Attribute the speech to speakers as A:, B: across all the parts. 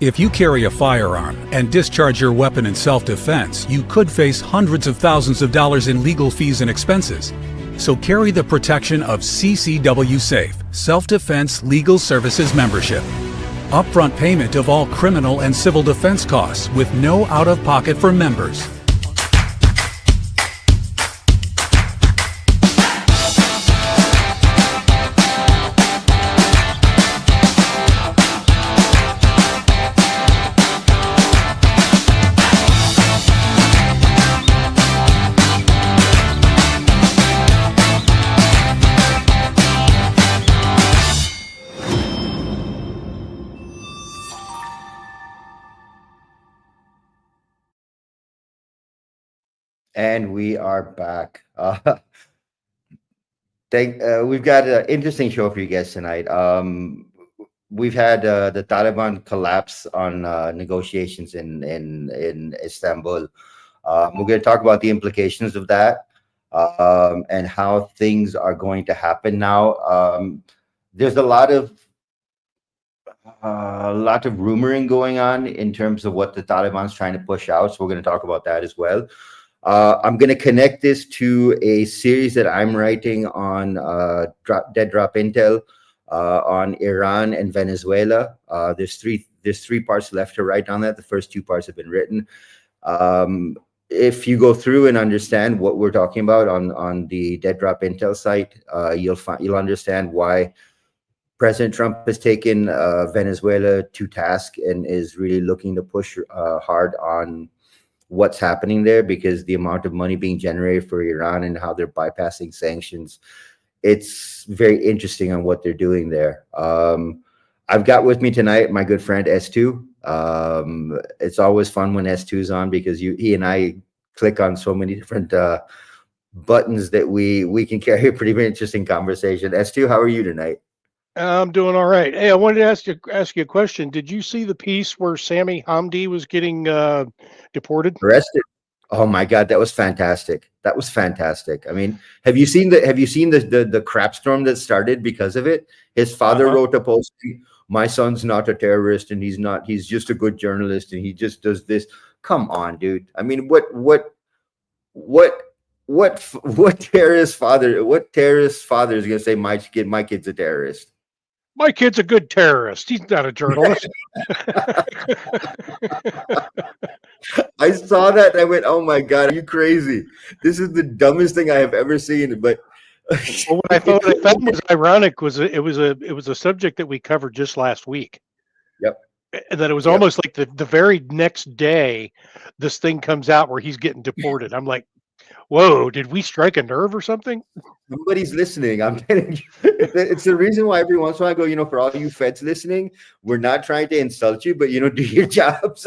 A: If you carry a firearm and discharge your weapon in self-defense, you could face hundreds of thousands of dollars in legal fees and expenses. So carry the protection of CCW Safe, Self-Defense Legal Services membership. Upfront payment of all criminal and civil defense costs with no out-of-pocket for members.
B: And we are back. We've got an interesting show for you guys tonight. We've had the Taliban collapse on negotiations in Istanbul. We're going to talk about the implications of that and how things are going to happen now. There's a lot of rumoring going on in terms of what the Taliban's trying to push out. So we're going to talk about that as well. I'm going to connect this to a series that I'm writing on Dead Drop Intel on Iran and Venezuela. There's three parts left to write on that. The first two parts have been written. If you go through and understand what we're talking about on the Dead Drop Intel site, you'll understand why President Trump has taken Venezuela to task and is really looking to push hard on what's happening there, because the amount of money being generated for Iran and how they're bypassing sanctions, it's very interesting on what they're doing there. I've got with me tonight my good friend S2. It's always fun when S2's on because he and I click on so many different buttons that we can carry a pretty interesting conversation. S2, how are you tonight?
C: I'm doing all right. Hey, I wanted to ask you a question. Did you see the piece where Sami Hamdi was getting deported?
B: Arrested. Oh my God, that was fantastic. That was fantastic. I mean, have you seen the crap storm that started because of it? His father wrote a posting, "My son's not a terrorist and he's just a good journalist and he just does this." Come on, dude. I mean, what terrorist father is gonna say my kid's a terrorist?
C: My kid's a good terrorist. He's not a journalist.
B: I saw that and I went, "Oh my God, are you crazy? This is the dumbest thing I have ever seen." But
C: well, what I found was ironic was it was a subject that we covered just last week.
B: Yep.
C: And then it was almost like the very next day, this thing comes out where he's getting deported. I'm like, whoa, did we strike a nerve or something?
B: Nobody's listening. I'm telling you. It's the reason why every once in a while I go, for all you feds listening, we're not trying to insult you, but, do your jobs.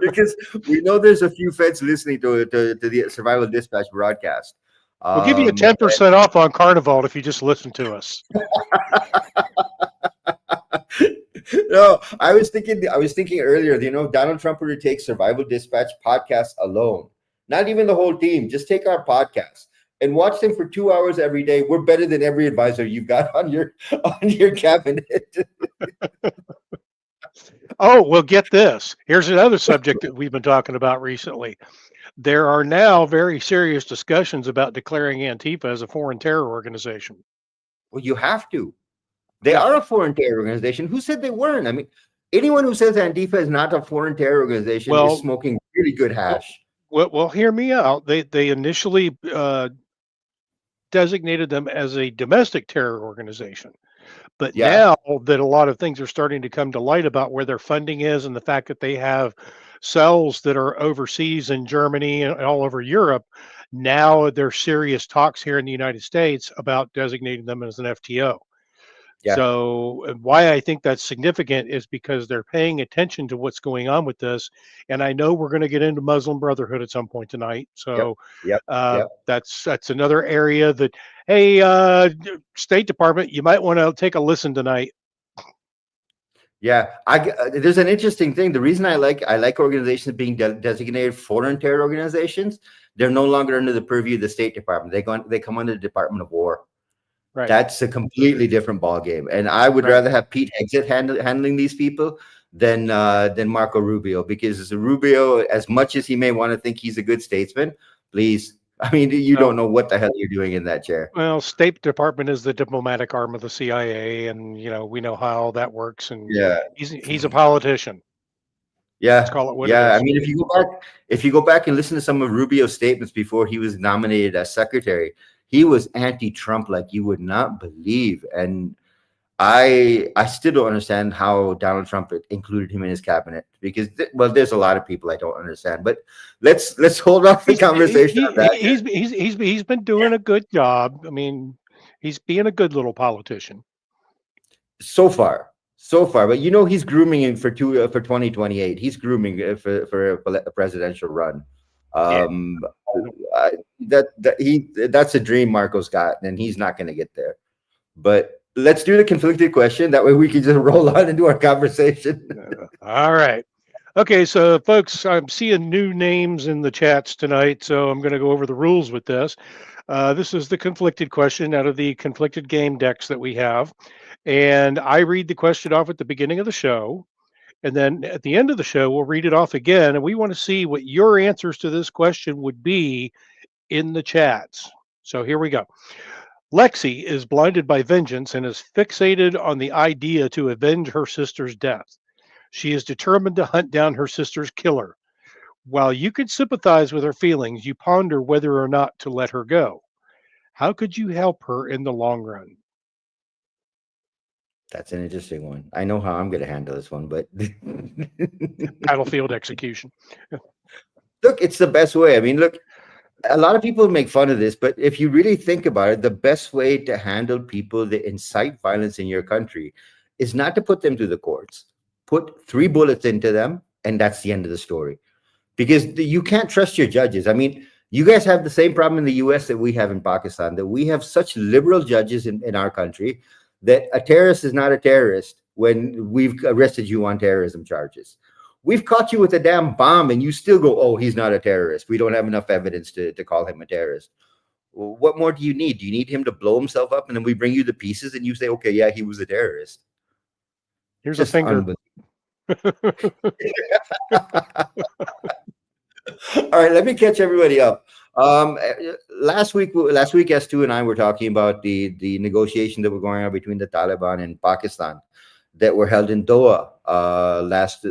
B: Because we know there's a few feds listening to the Survival Dispatch broadcast.
C: We'll give you a 10% off on Carnival if you just listen to us.
B: No, I was thinking earlier, Donald Trump would take Survival Dispatch podcast alone. Not even the whole team. Just take our podcast and watch them for 2 hours every day. We're better than every advisor you've got on your cabinet.
C: Oh, well, get this. Here's another subject that we've been talking about recently. There are now very serious discussions about declaring Antifa as a foreign terror organization.
B: Well, you have to. They are a foreign terror organization. Who said they weren't? I mean, anyone who says Antifa is not a foreign terror organization is smoking really good hash.
C: Well, hear me out. They initially designated them as a domestic terror organization. But now that a lot of things are starting to come to light about where their funding is and the fact that they have cells that are overseas in Germany and all over Europe, now there's serious talks here in the United States about designating them as an FTO. Yeah. So why I think that's significant is because they're paying attention to what's going on with this. And I know we're going to get into Muslim Brotherhood at some point tonight. So that's another area that, hey, State Department, you might want to take a listen tonight.
B: Yeah, there's an interesting thing. The reason I like organizations being designated foreign terror organizations, they're no longer under the purview of the State Department. They come under the Department of War. Right. That's a completely different ballgame. And I would rather have Pete Hegseth handling these people than Marco Rubio, because Rubio, as much as he may want to think he's a good statesman, please, I mean, you don't know what the hell you're doing in that chair.
C: Well, State Department is the diplomatic arm of the CIA, and we know how that works. And
B: Yeah,
C: he's a politician. Let's
B: yeah,
C: call it what it
B: yeah.
C: is.
B: I mean, if you go back and listen to some of Rubio's statements before he was nominated as secretary, he was anti-Trump like you would not believe. And I still don't understand how Donald Trump included him in his cabinet, because well, there's a lot of people I don't understand. But let's hold off the conversation on that.
C: He's been doing a good job. I mean, he's being a good little politician
B: so far. But he's grooming him for 2028. He's grooming for a presidential run. That's a dream Marco's got, and he's not going to get there. But let's do the conflicted question. That way we can just roll on into our conversation.
C: All right. Okay, so folks, I'm seeing new names in the chats tonight, so I'm going to go over the rules with this. This is the conflicted question out of the conflicted game decks that we have. And I read the question off at the beginning of the show. And then at the end of the show, we'll read it off again. And we want to see what your answers to this question would be in the chats. So here we go. Lexi is blinded by vengeance and is fixated on the idea to avenge her sister's death. She is determined to hunt down her sister's killer. While you could sympathize with her feelings, you ponder whether or not to let her go. How could you help her in the long run?
B: That's an interesting one. I know how I'm going to handle this one, but
C: battlefield execution.
B: Look, it's the best way. I mean, look, a lot of people make fun of this, but if you really think about it, the best way to handle people that incite violence in your country is not to put them through the courts. Put 3 bullets into them, and that's the end of the story. Because you can't trust your judges. I mean, you guys have the same problem in the US that we have in Pakistan, that we have such liberal judges in our country that a terrorist is not a terrorist when we've arrested you on terrorism charges. We've caught you with a damn bomb and you still go, oh, he's not a terrorist. We don't have enough evidence to call him a terrorist. Well, what more do you need? Do you need him to blow himself up and then we bring you the pieces and you say, okay, yeah, he was a terrorist?
C: Here's just a finger.
B: All right, let me catch everybody up. Last week, S2 and I were talking about the negotiation that were going on between the Taliban and Pakistan that were held in Doha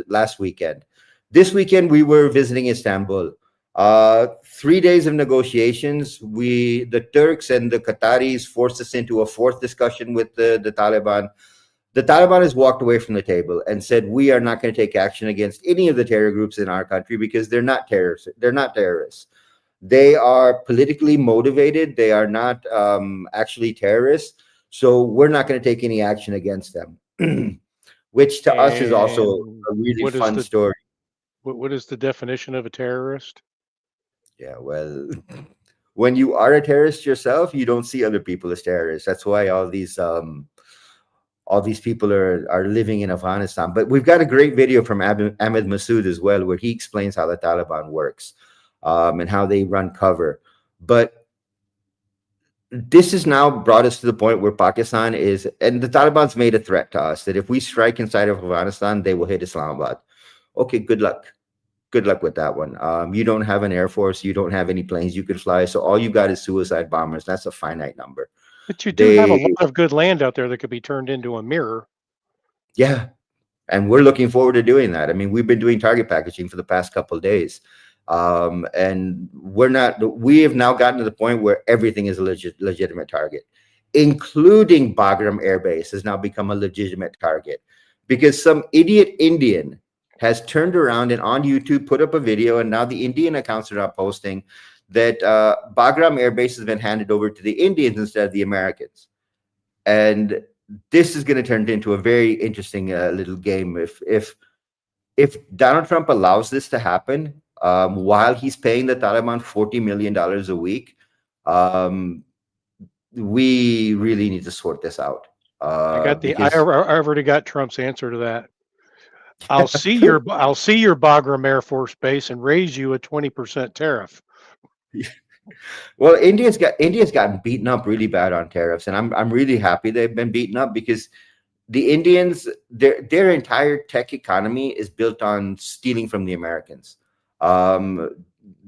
B: last weekend. This weekend, we were visiting Istanbul. 3 days of negotiations. The Turks and the Qataris forced us into a 4th discussion with the Taliban. The Taliban has walked away from the table and said, we are not going to take action against any of the terror groups in our country because they're not terrorists. They're not terrorists. They are politically motivated. They are not actually terrorists. So we're not going to take any action against them, which to us is also a really fun story.
C: What is the definition of a terrorist?
B: Yeah, well, when you are a terrorist yourself, you don't see other people as terrorists. That's why all these people are living in Afghanistan. But we've got a great video from Ahmed Massoud as well, where he explains how the Taliban works and how they run cover. But this has now brought us to the point where Pakistan is, and the Taliban's made a threat to us that if we strike inside of Afghanistan, they will hit Islamabad. Okay, good luck. Good luck with that one. You don't have an air force. You don't have any planes you could fly. So all you got is suicide bombers. That's a finite number.
C: But you do have a lot of good land out there that could be turned into a mirror.
B: Yeah. And we're looking forward to doing that. I mean, we've been doing target packaging for the past couple of days. And we have now gotten to the point where everything is a legitimate target, including Bagram Air Base has now become a legitimate target because some idiot Indian has turned around and on YouTube put up a video, and now the Indian accounts are now posting that Bagram Air Base has been handed over to the Indians instead of the Americans. And this is going to turn into a very interesting little game. If Donald Trump allows this to happen, while he's paying the Taliban $40 million a week, we really need to sort this out.
C: I already got Trump's answer to that. I'll see your Bagram Air Force Base and raise you a 20% tariff.
B: Well, India's gotten beaten up really bad on tariffs, and I'm really happy they've been beaten up because the Indians, their entire tech economy is built on stealing from the Americans.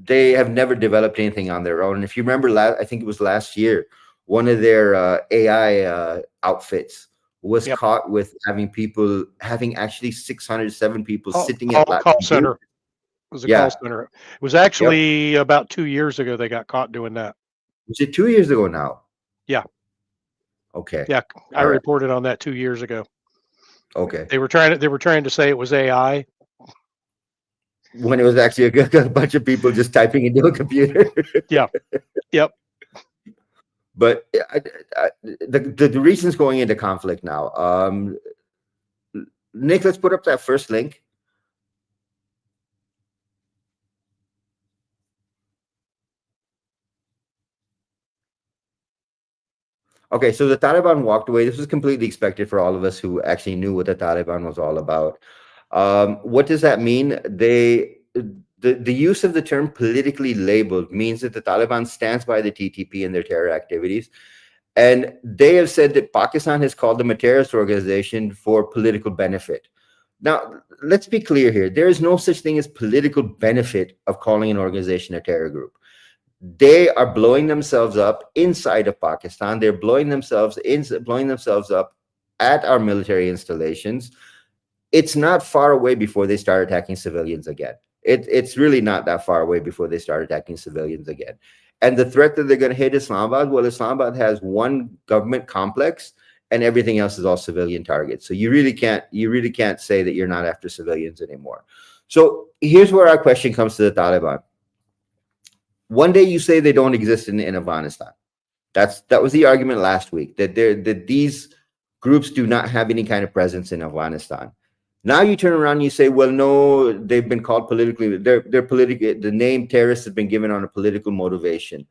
B: They have never developed anything on their own. And if you remember, I think it was last year, one of their AI outfits was caught with having actually 607 people sitting at
C: call center. It was a call center. It was actually about 2 years ago they got caught doing that.
B: Was it 2 years ago now?
C: Yeah.
B: Okay.
C: Yeah, I reported on that 2 years ago.
B: Okay.
C: They were trying to say it was AI
B: when it was actually a bunch of people just typing into a computer.
C: Yeah. Yep.
B: But the reasons going into conflict now. Nick, let's put up that first link. Okay, so the Taliban walked away. This was completely expected for all of us who actually knew what the Taliban was all about. What does that mean? The use of the term politically labeled means that the Taliban stands by the TTP and their terror activities. And they have said that Pakistan has called them a terrorist organization for political benefit. Now, let's be clear here. There is no such thing as political benefit of calling an organization a terror group. They are blowing themselves up inside of Pakistan. They're blowing themselves up at our military installations. It's not far away before they start attacking civilians again. It's really not that far away before they start attacking civilians again. And the threat that they're going to hit Islamabad, well, Islamabad has one government complex and everything else is all civilian targets. So you really can't say that you're not after civilians anymore. So here's where our question comes to the Taliban. One day you say they don't exist in Afghanistan. That was the argument last week, that these groups do not have any kind of presence in Afghanistan. Now you turn around and you say, well, no, they've been called politically. They're politically. The name terrorists has been given on a political motivation.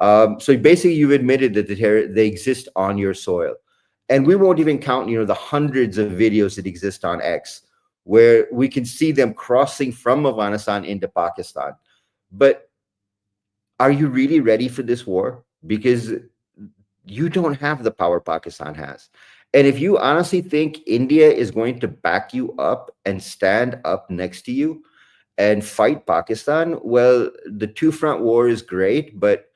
B: So basically, you've admitted that they exist on your soil, and we won't even count, the hundreds of videos that exist on X, where we can see them crossing from Afghanistan into Pakistan. But are you really ready for this war? Because you don't have the power Pakistan has. And if you honestly think India is going to back you up and stand up next to you and fight Pakistan, well, the two-front war is great, but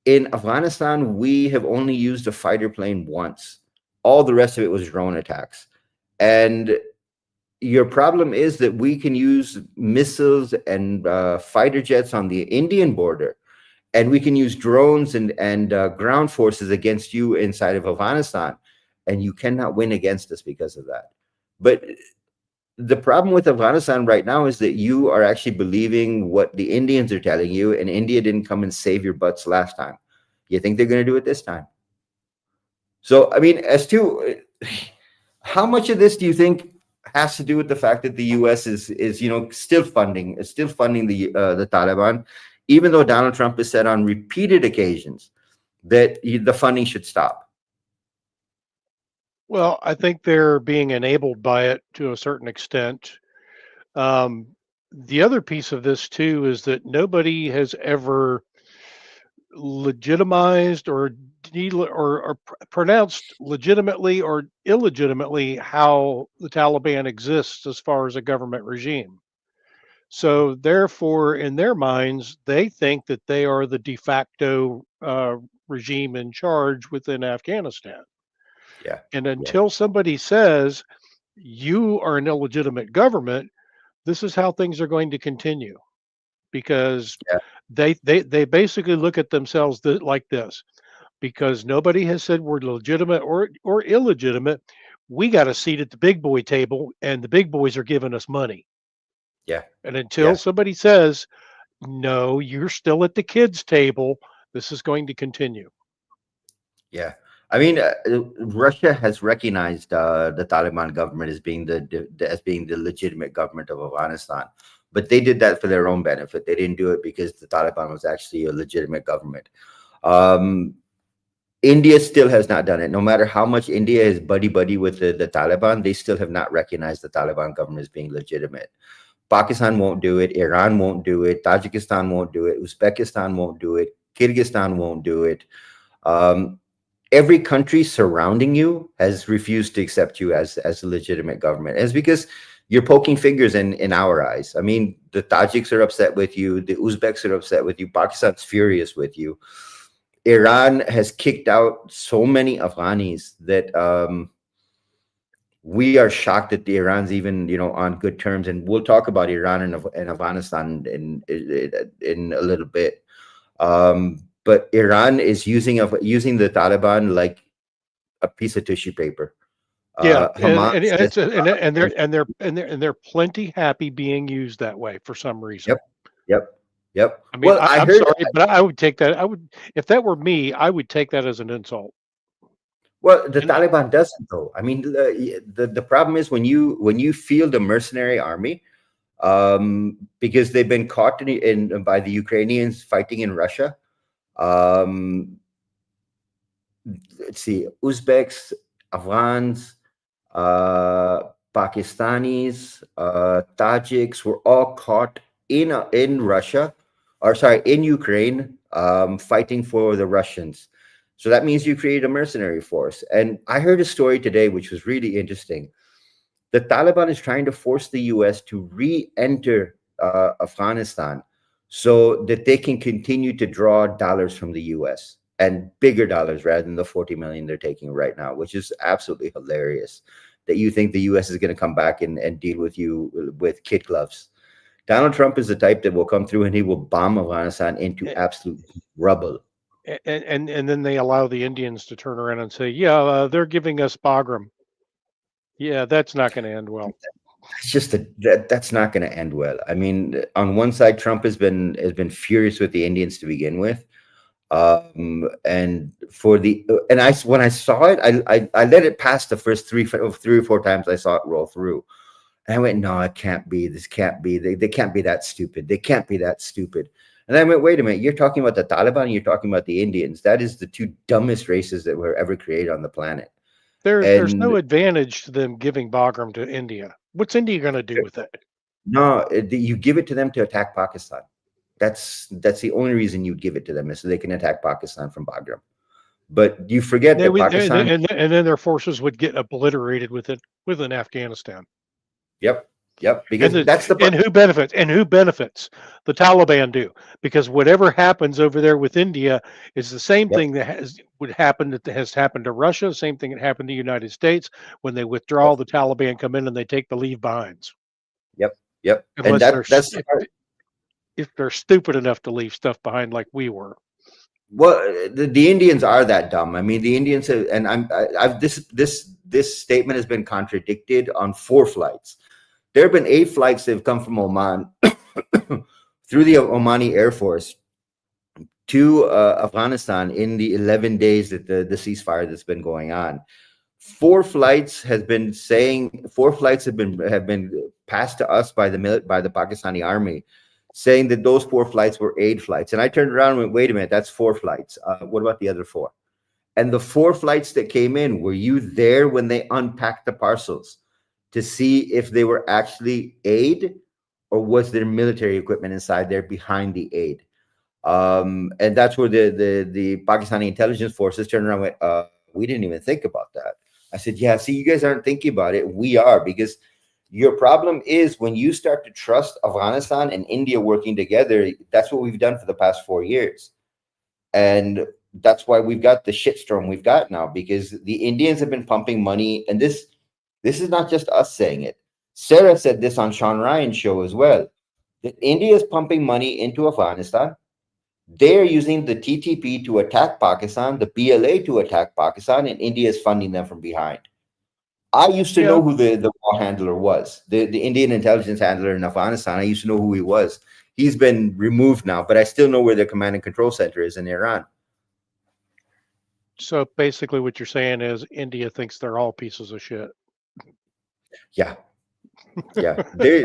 B: in Afghanistan, we have only used a fighter plane once. All the rest of it was drone attacks. And your problem is that we can use missiles and fighter jets on the Indian border, and we can use drones and ground forces against you inside of Afghanistan. And you cannot win against us because of that. But the problem with Afghanistan right now is that you are actually believing what the Indians are telling you, and India didn't come and save your butts last time. You think they're going to do it this time? So, I mean, as to how much of this do you think has to do with the fact that the U.S. is still funding the Taliban, even though Donald Trump has said on repeated occasions that the funding should stop?
C: Well, I think they're being enabled by it to a certain extent. The other piece of this too is that nobody has ever legitimized or pronounced legitimately or illegitimately how the Taliban exists as far as a government regime. So therefore, in their minds, they think that they are the de facto regime in charge within Afghanistan.
B: Yeah.
C: And until somebody says you are an illegitimate government, this is how things are going to continue, because they basically look at themselves like this. Because nobody has said we're legitimate or illegitimate, we got a seat at the big boy table, and the big boys are giving us money.
B: Yeah.
C: And until somebody says, no, you're still at the kids' table, this is going to continue.
B: Yeah. I mean, Russia has recognized the Taliban government as being the legitimate government of Afghanistan, but they did that for their own benefit. They didn't do it because the Taliban was actually a legitimate government. India still has not done it. No matter how much India is buddy with the Taliban, they still have not recognized the Taliban government as being legitimate. Pakistan won't do it. Iran won't do it. Tajikistan won't do it. Uzbekistan won't do it. Kyrgyzstan won't do it. every country surrounding you has refused to accept you as a legitimate government. And it's because you're poking fingers in our eyes. I mean, the Tajiks are upset with you. The Uzbeks are upset with you. Pakistan's furious with you. Iran has kicked out so many Afghanis that we are shocked that the Iran's even, on good terms. And we'll talk about Iran and Afghanistan in a little bit. But Iran is using the Taliban like a piece of tissue paper.
C: Yeah,
B: Hamas
C: and they're plenty happy being used that way for some reason.
B: Yep.
C: I mean,
B: Well,
C: I'm sorry, but I would take that. If that were me, I would take that as an insult.
B: Well, the Taliban doesn't, though. I mean, the problem is when you field a mercenary army, because they've been caught by the Ukrainians fighting in Russia. Let's see, Uzbeks, Afghans, Pakistanis, Tajiks were all caught in Russia, or sorry, in Ukraine, fighting for the Russians. So that means you create a mercenary force. And I heard a story today which was really interesting. The Taliban is trying to force the US to re-enter Afghanistan so that they can continue to draw dollars from the US, and bigger dollars rather than the 40 million they're taking right now, which is absolutely hilarious that you think the US is going to come back and deal with you with kid gloves. Donald Trump is the type that will come through and he will bomb Afghanistan into absolute rubble.
C: And then they allow the Indians to turn around and say, yeah, they're giving us Bagram. Yeah, that's not going to end well.
B: It's just that's not going to end well. I mean, on one side, Trump has been furious with the Indians to begin with, and when I saw it, I let it pass the first three or four times I saw it roll through, and I went, no, it can't be. This can't be. They can't be that stupid. They can't be that stupid. And I went, wait a minute, you're talking about the Taliban, and you're talking about the Indians. That is the two dumbest races that were ever created on the planet.
C: There's no advantage to them giving Bagram to India. What's India going to do with it?
B: No, you give it to them to attack Pakistan. That's the only reason you'd give it to them, is so they can attack Pakistan from Bagram. But you forget that Pakistan,
C: and then their forces would get obliterated within Afghanistan.
B: Yep. Because
C: who benefits? And who benefits? The Taliban do, because whatever happens over there with India is the same thing that has happened to Russia. The same thing that happened to the United States when they withdraw. The Taliban come in and they take the leave behinds.
B: Yep.
C: Unless if they're stupid enough to leave stuff behind like we were.
B: Well, the Indians are that dumb. I mean, the Indians have, and this statement has been contradicted on 4 flights. There have been 8 flights that have come from Oman through the Omani Air Force to Afghanistan in the 11 days that the ceasefire that's been going on. 4 flights have been passed to us by the Pakistani army, saying that those 4 flights were aid flights. And I turned around and went, wait a minute, that's 4 flights. What about the other 4? And the 4 flights that came in, were you there when they unpacked the parcels to see if they were actually aid, or was there military equipment inside there behind the aid? And that's where the Pakistani intelligence forces turned around and went, we didn't even think about that. I said, yeah, see, you guys aren't thinking about it. We are, because your problem is when you start to trust Afghanistan and India working together. That's what we've done for the past 4 years. And that's why we've got the shitstorm we've got now, because the Indians have been pumping money. And this is not just us saying it. Sarah said this on Sean Ryan's show as well, that India is pumping money into Afghanistan. They're using the TTP to attack Pakistan, the BLA to attack Pakistan, and India is funding them from behind. I used to know who the war handler was, the Indian intelligence handler in Afghanistan. I used to know who he was. He's been removed now, but I still know where their command and control center is in Iran.
C: So basically what you're saying is India thinks they're all pieces of shit.
B: Yeah. They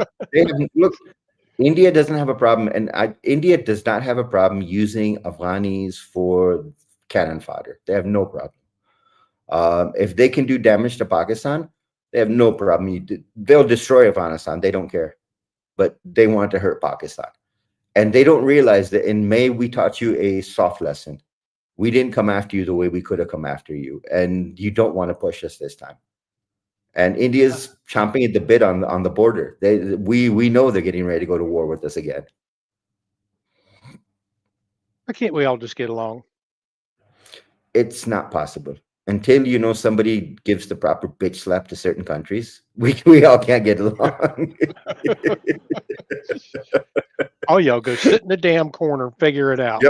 B: look, India doesn't have a problem, and India does not have a problem using Afghanis for cannon fodder. They have no problem. If they can do damage to Pakistan, they have no problem. They'll destroy Afghanistan. They don't care, but they want to hurt Pakistan. And they don't realize that in May, we taught you a soft lesson. We didn't come after you the way we could have come after you, and you don't want to push us this time. And India's chomping at the bit on the border. We know they're getting ready to go to war with us again.
C: Why can't we all just get along?
B: It's not possible until somebody gives the proper bitch slap to certain countries. We all can't get along.
C: Oh, y'all go sit in the damn corner, figure it out.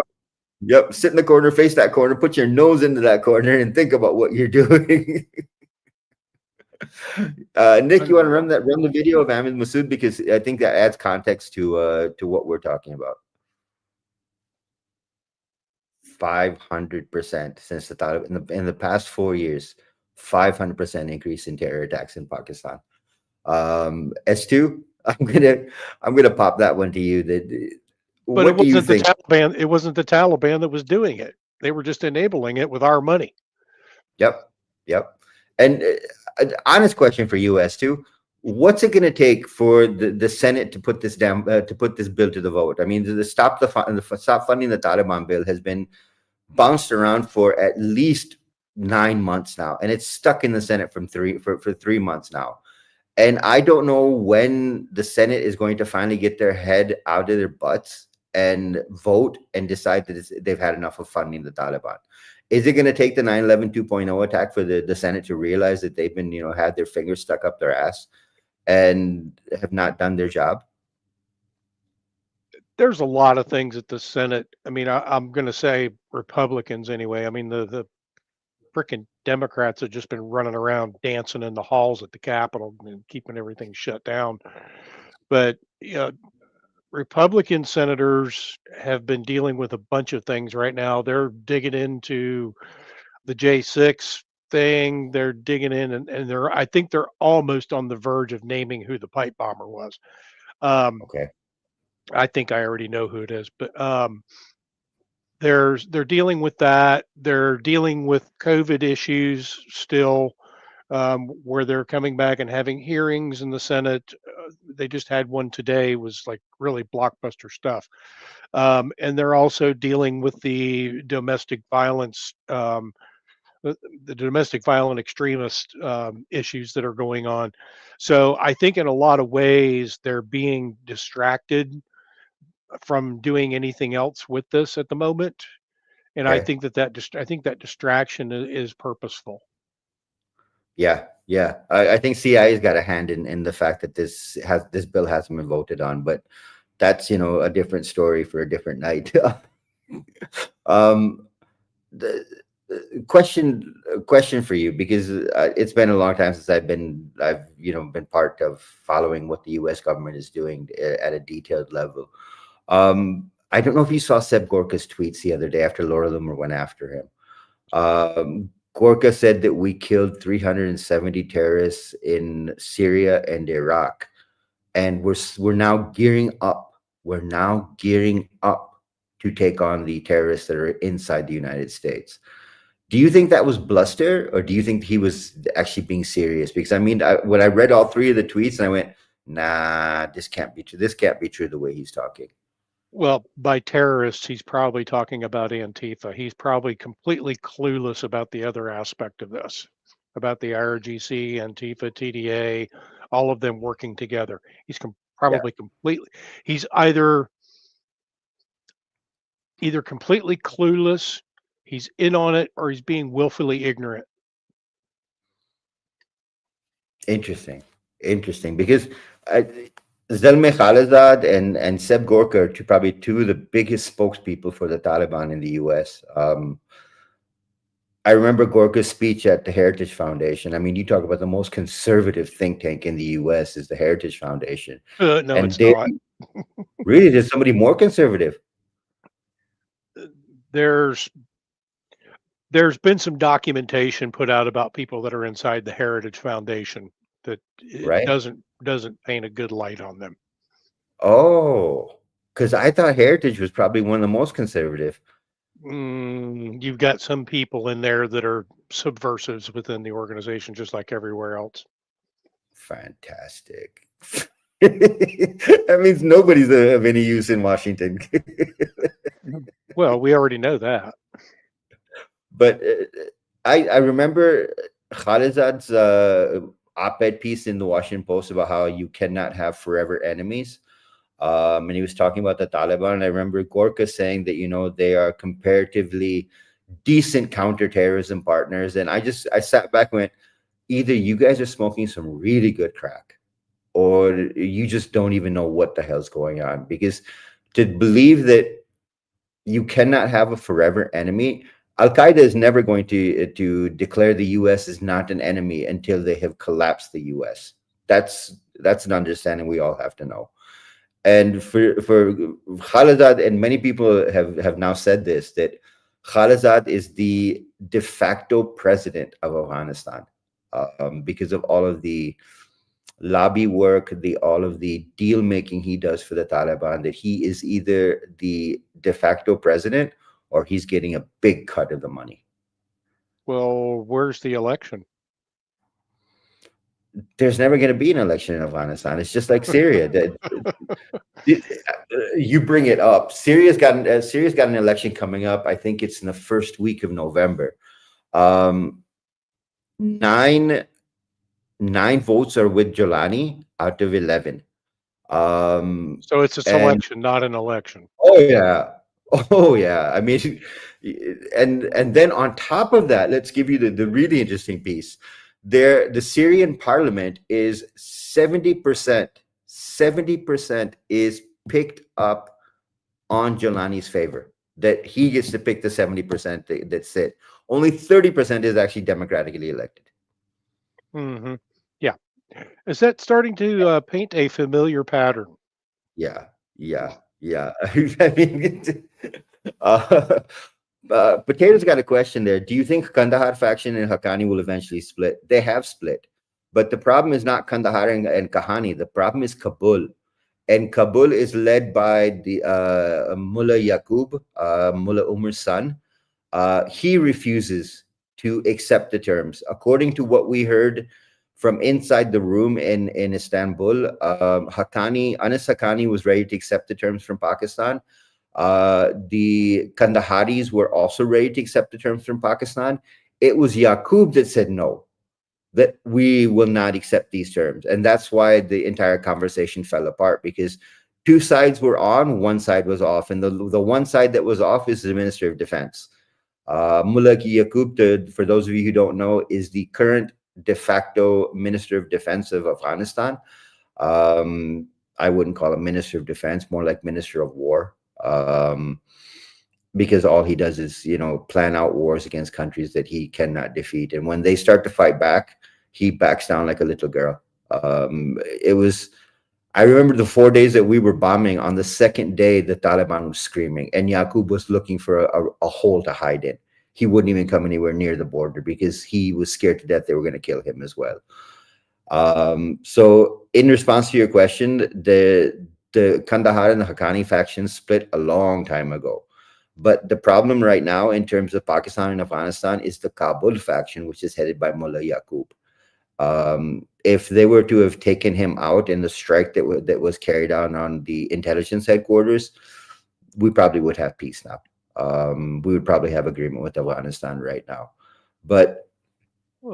B: Yep. Sit in the corner, face that corner, put your nose into that corner, and think about what you're doing. Nick, you want to run the video of Ahmed Massoud, because I think that adds context to what we're talking about. 500% since the Taliban in the past 4 years. 500% increase in terror attacks in Pakistan. S2, I'm gonna pop that one to you.
C: But
B: what do you think?
C: It wasn't the Taliban that was doing it. They were just enabling it with our money.
B: Yep. And an honest question for you, S2. What's it going to take for the Senate to put this bill to the vote? I mean, the stop funding the Taliban bill has been bounced around for at least 9 months now, and it's stuck in the Senate for 3 months now. And I don't know when the Senate is going to finally get their head out of their butts and vote and decide that they've had enough of funding the Taliban. Is it going to take the 9/11 2.0 attack for the Senate to realize that they've been, had their fingers stuck up their ass and have not done their job?
C: There's a lot of things at the Senate. I mean, I'm going to say Republicans anyway. I mean, the freaking Democrats have just been running around dancing in the halls at the Capitol and keeping everything shut down. But, Republican senators have been dealing with a bunch of things right now. They're digging into the J6 thing. They're digging in, and I think they're almost on the verge of naming who the pipe bomber was.
B: Okay.
C: I think I already know who it is, but they're dealing with that. They're dealing with COVID issues still, where they're coming back and having hearings in the Senate. They just had one today, was like really blockbuster stuff. And they're also dealing with the domestic violence, the domestic violent extremist issues that are going on. So I think in a lot of ways they're being distracted from doing anything else with this at the moment. And I
B: Okay.
C: think that distraction is purposeful.
B: Yeah. I think CIA's got a hand in the fact that this bill hasn't been voted on, but that's a different story for a different night. The question for you, because it's been a long time since I've been part of following what the U.S. government is doing at a detailed level. I don't know if you saw Seb Gorka's tweets the other day after Laura Loomer went after him. Gorka said that we killed 370 terrorists in Syria and Iraq, and we're now gearing up. We're now gearing up to take on the terrorists that are inside the United States. Do you think that was bluster, or do you think he was actually being serious? Because I mean, when I read all three of the tweets, and I went, "Nah, this can't be true. This can't be true the way he's talking."
C: Well, by terrorists, he's probably talking about Antifa. He's probably completely clueless about the other aspect of this, about the IRGC, Antifa, TDA, all of them working together. He's probably completely. He's either completely clueless, he's in on it, or he's being willfully ignorant.
B: Interesting, because Zalmay Khalilzad and Seb Gorka are probably two of the biggest spokespeople for the Taliban in the U.S. I remember Gorka's speech at the Heritage Foundation. I mean, you talk about the most conservative think tank in the U.S. is the Heritage Foundation.
C: No,
B: and
C: it's not.
B: Really, there's somebody more conservative.
C: There's been some documentation put out about people that are inside the Heritage Foundation that
B: Right?
C: doesn't paint a good light on them.
B: Oh, because I thought Heritage was probably one of the most conservative.
C: You've got some people in there that are subversives within the organization, just like everywhere else.
B: Fantastic. That means nobody's of any use in Washington.
C: Well, we already know that.
B: But I remember Khalizad's op-ed piece in the Washington Post about how you cannot have forever enemies. And he was talking about the Taliban. And I remember Gorka saying that, they are comparatively decent counterterrorism partners. And I sat back and went, either you guys are smoking some really good crack, or you just don't even know what the hell's going on. Because to believe that you cannot have a forever enemy, Al-Qaeda is never going to declare the U.S. is not an enemy until they have collapsed the U.S. That's an understanding we all have to know. And for Khalilzad, and many people have now said this, that Khalilzad is the de facto president of Afghanistan, because of all of the lobby work, all of the deal making he does for the Taliban, that he is either the de facto president or he's getting a big cut of the money.
C: Well, where's the election?
B: There's never going to be an election in Afghanistan. It's just like Syria. You bring it up. Syria's got an election coming up. I think it's in the first week of November. 9 votes are with Jolani out of 11.
C: So it's a selection, not an election.
B: Oh yeah. I mean, and then on top of that, let's give you the really interesting piece. The Syrian parliament is 70% is picked up on Jolani's favor, that he gets to pick the 70% that sit. Only 30% is actually democratically elected.
C: Mm-hmm. Yeah. Is that starting to paint a familiar pattern?
B: Yeah. I mean, Potato's got a question there. Do you think Kandahar faction and Haqqani will eventually split? They have split, but the problem is not Kandahar and Kahani. The problem is Kabul, and Kabul is led by the Mullah Yaqub, Mullah Umar's son. He refuses to accept the terms. According to what we heard from inside the room in Istanbul, Anas Haqqani was ready to accept the terms from Pakistan. The Kandaharis were also ready to accept the terms from Pakistan. It was Yaqub that said no, that we will not accept these terms. And that's why the entire conversation fell apart, because two sides were on, one side was off. And the one side that was off is the Minister of Defense. Mullah Yaqub, for those of you who don't know, is the current de facto Minister of Defense of Afghanistan. I wouldn't call him Minister of Defense, more like Minister of War. Because all he does is, plan out wars against countries that he cannot defeat. And when they start to fight back, he backs down like a little girl. I remember the 4 days that we were bombing. On the second day, the Taliban was screaming, and Yaqub was looking for a hole to hide in. He wouldn't even come anywhere near the border because he was scared to death they were going to kill him as well. So in response to your question, the Kandahar and the Haqqani factions split a long time ago. But the problem right now in terms of Pakistan and Afghanistan is the Kabul faction, which is headed by Mullah Yaqub. If they were to have taken him out in the strike that was carried out on the intelligence headquarters, we probably would have peace now. We would probably have agreement with Afghanistan right now. But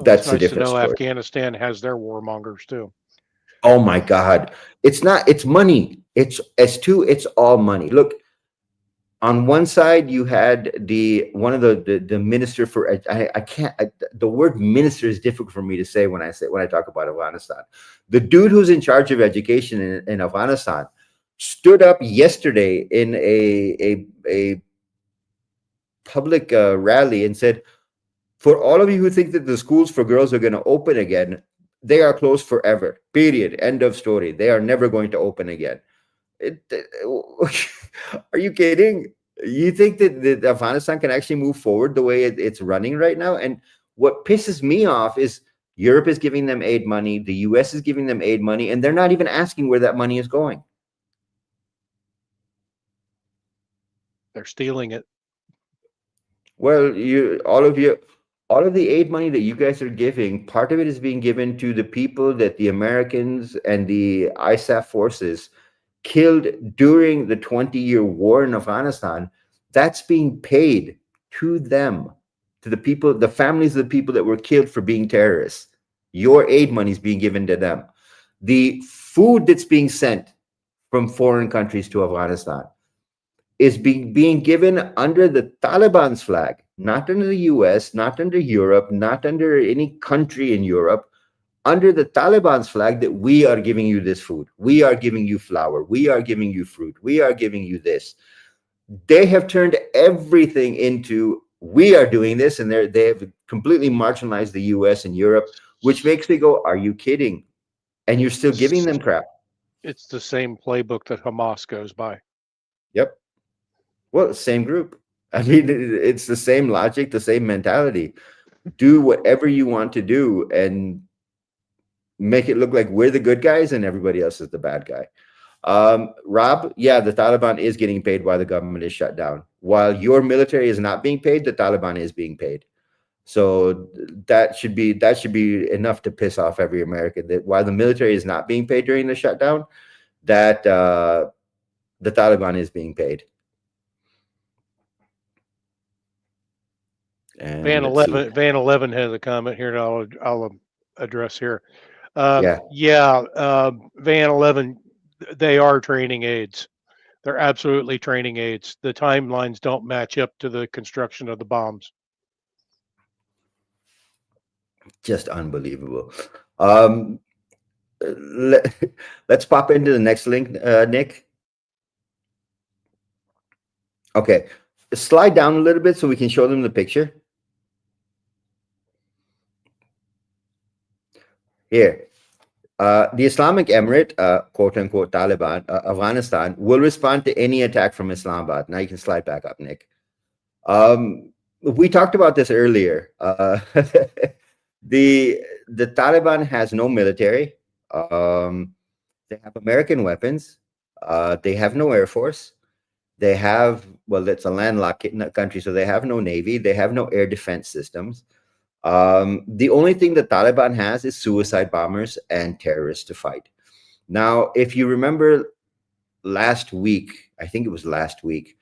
B: that's a different story.
C: Afghanistan has their warmongers too.
B: Oh my God. It's money. It's all money. Look, on one side you had the minister for, the word minister is difficult for me to say when I talk about Afghanistan. The dude who's in charge of education in Afghanistan stood up yesterday in a public rally and said, for all of you who think that the schools for girls are going to open again, they are closed forever. Period. End of story. They are never going to open again. Are you kidding? You think that Afghanistan can actually move forward the way it's running right now? And what pisses me off is Europe is giving them aid money. The US is giving them aid money, and they're not even asking where that money is going.
C: They're stealing it.
B: Well, all of the aid money that you guys are giving, part of it is being given to the people that the Americans and the ISAF forces killed during the 20-year war in Afghanistan. That's being paid to them. to the people, the families of the people that were killed for being terrorists. Your aid money is being given to them. The food that's being sent from foreign countries to Afghanistan is being given under the Taliban's flag, not under the US, not under Europe, not under any country in Europe, under the Taliban's flag, that we are giving you this food. We are giving you flour. We are giving you fruit. We are giving you this. They have turned everything into, we are doing this, and they have completely marginalized the US and Europe, which makes me go, are you kidding? And you're still giving them crap.
C: It's the same playbook that Hamas goes by.
B: Yep. Well, same group. I mean, it's the same logic, the same mentality. Do whatever you want to do and make it look like we're the good guys and everybody else is the bad guy. Rob, yeah, the Taliban is getting paid while the government is shut down. While your military is not being paid, the Taliban is being paid. So that should be enough to piss off every American, that while the military is not being paid during the shutdown, that the Taliban is being paid. And
C: Van 11 has a comment here that I'll address here. Van 11, they are training aids. They're absolutely training aids. The timelines don't match up to the construction of the bombs.
B: Just unbelievable. Let's pop into the next link, Nick. Okay, slide down a little bit so we can show them the picture. Here, the Islamic Emirate, quote unquote Taliban, Afghanistan, will respond to any attack from Islamabad. Now you can slide back up, Nick. We talked about this earlier. The Taliban has no military. They have American weapons. They have no air force. They have, well, it's a landlocked country, so they have no navy. They have no air defense systems. The only thing the Taliban has is suicide bombers and terrorists to fight. Now, if you remember last week, I think it was last week,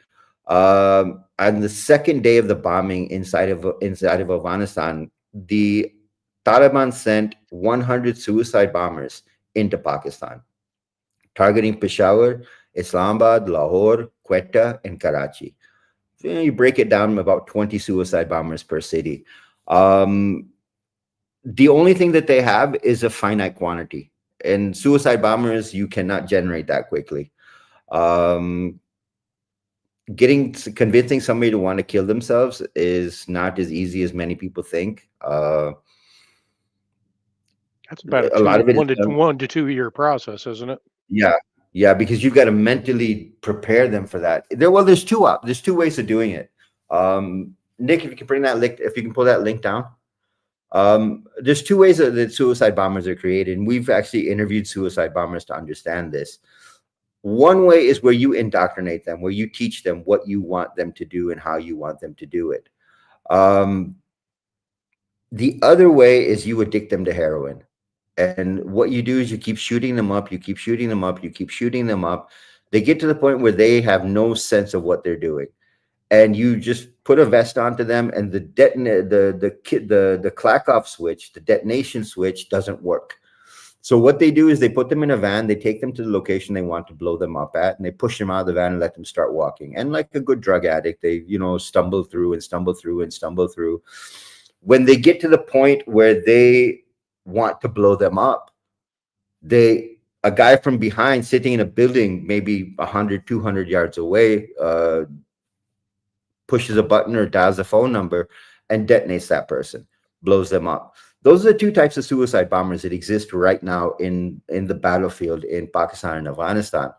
B: on the second day of the bombing inside of Afghanistan, the Taliban sent 100 suicide bombers into Pakistan, targeting Peshawar, Islamabad, Lahore, Quetta, and Karachi. So, you break it down, about 20 suicide bombers per city. The only thing that they have is a finite quantity, and suicide bombers, you cannot generate that quickly. Convincing somebody to want to kill themselves is not as easy as many people think.
C: That's about a lot of it, 1 to 2 year process, isn't it?
B: Yeah, because you've got to mentally prepare them for that. There's two ways of doing it. Nick, if you can bring that link, if you can pull that link down. There's two ways that suicide bombers are created, and we've actually interviewed suicide bombers to understand this. One way is where you indoctrinate them, where you teach them what you want them to do and how you want them to do it. The other way is you addict them to heroin. And what you do is you keep shooting them up, you keep shooting them up, you keep shooting them up. They get to the point where they have no sense of what they're doing. And you just put a vest onto them, and the clack-off switch, the detonation switch, doesn't work. So what they do is they put them in a van, they take them to the location they want to blow them up at, and they push them out of the van and let them start walking. And like a good drug addict, they, stumble through and stumble through and stumble through. When they get to the point where they want to blow them up, a guy from behind sitting in a building maybe 100, 200 yards away pushes a button or dials a phone number and detonates that person, blows them up. Those are the two types of suicide bombers that exist right now in the battlefield in Pakistan and Afghanistan.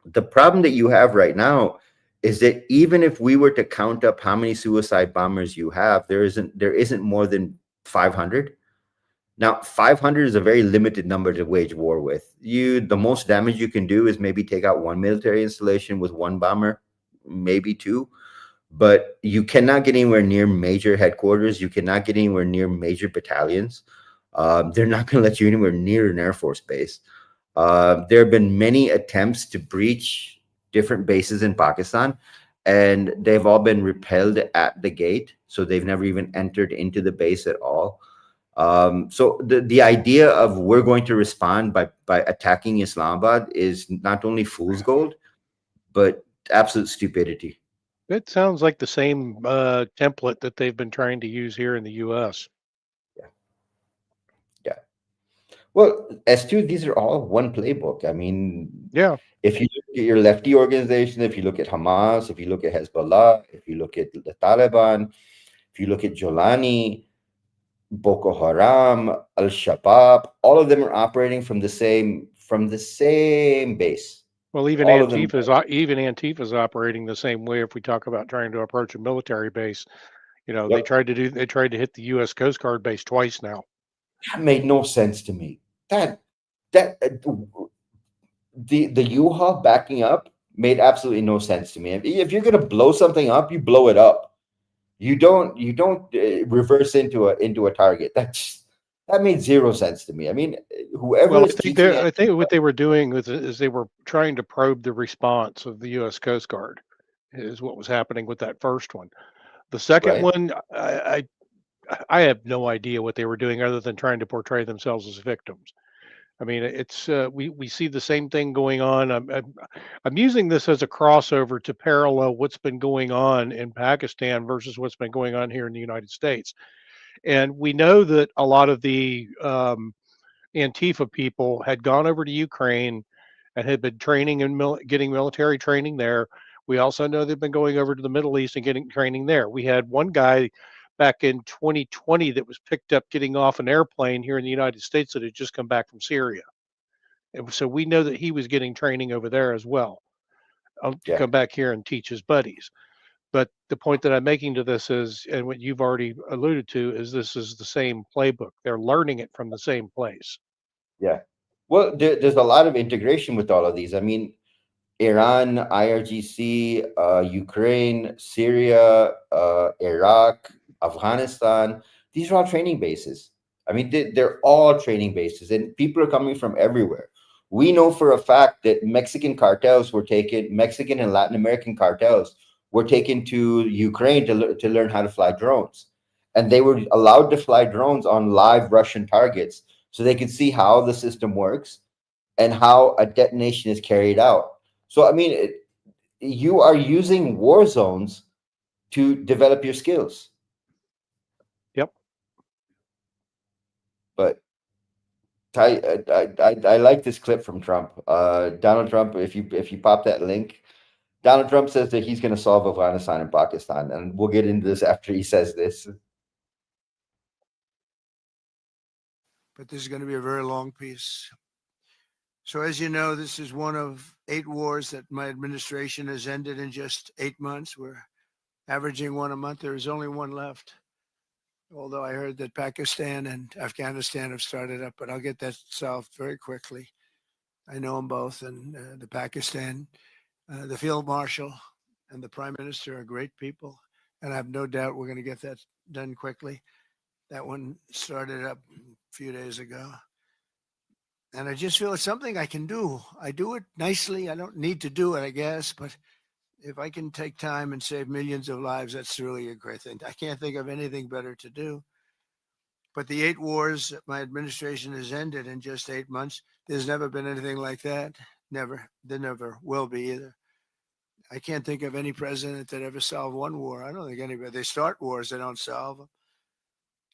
B: The problem that you have right now is that even if we were to count up how many suicide bombers you have, there isn't more than 500. Now, 500 is a very limited number to wage war with. The most damage you can do is maybe take out one military installation with one bomber, maybe two. But you cannot get anywhere near major headquarters. You cannot get anywhere near major battalions. They're not going to let you anywhere near an Air Force base. There have been many attempts to breach different bases in Pakistan, and they've all been repelled at the gate, so they've never even entered into the base at all. So the idea of we're going to respond by attacking Islamabad is not only fool's gold, but absolute stupidity.
C: It sounds like the same template that they've been trying to use here in the U.S.
B: Yeah, yeah. Well, S2, these are all one playbook. I mean,
C: Yeah.
B: if you look at your lefty organization, if you look at Hamas, if you look at Hezbollah, if you look at the Taliban, if you look at Jolani, Boko Haram, Al Shabaab, all of them are operating from the same base.
C: Well, even
B: All of them.
C: Antifa is operating the same way. If we talk about trying to approach a military base, they
B: Yep.
C: tried to hit the U.S. Coast Guard base twice now.
B: That made no sense to me. The U-Haul backing up made absolutely no sense to me. If you're going to blow something up, you blow it up. You don't reverse into a target. That made zero sense to me. I mean, whoever
C: Well,
B: is
C: I think what they were doing is they were trying to probe the response of the U.S. Coast Guard, is what was happening with that first one. The second
B: right?
C: one, I have no idea what they were doing other than trying to portray themselves as victims. I mean, it's we see the same thing going on. I'm using this as a crossover to parallel what's been going on in Pakistan versus what's been going on here in the United States. And we know that a lot of the Antifa people had gone over to Ukraine and had been training and getting military training there. We also know they've been going over to the Middle East and getting training there. We had one guy back in 2020 that was picked up getting off an airplane here in the United States that had just come back from Syria. And so we know that he was getting training over there as well to
B: Yeah,
C: come back here and teach his buddies. But the point that I'm making to this is, and what you've already alluded to, is this is the same playbook. They're learning it from the same place.
B: yeah. Well, there's a lot of integration with all of these. I mean, Iran, IRGC, Ukraine, Syria, Iraq, Afghanistan. These are all training bases. I mean, they're all training bases, and people are coming from everywhere. We know for a fact that Mexican and Latin American cartels were taken to Ukraine to learn how to fly drones. And they were allowed to fly drones on live Russian targets so they could see how the system works and how a detonation is carried out. So, I mean, you are using war zones to develop your skills.
C: Yep.
B: But I like this clip from Trump. Donald Trump, if you pop that link, Donald Trump says that he's going to solve Afghanistan and Pakistan, and we'll get into this after he says this.
D: But this is going to be a very long piece. So as you know, this is one of 8 wars that my administration has ended in just 8 months. We're averaging one a month. There is only one left. Although I heard that Pakistan and Afghanistan have started up, but I'll get that solved very quickly. I know them both, and the Pakistan, the field marshal and the prime minister are great people, and I have no doubt we're going to get that done quickly. That one started up a few days ago. And I just feel it's something I can do. I do it nicely. I don't need to do it, I guess, but if I can take time and save millions of lives, that's really a great thing. I can't think of anything better to do. But the 8 wars that my administration has ended in just 8 months, there's never been anything like that. Never. There never will be either. I can't think of any president that ever solved one war. I don't think anybody. They start wars, they don't solve them.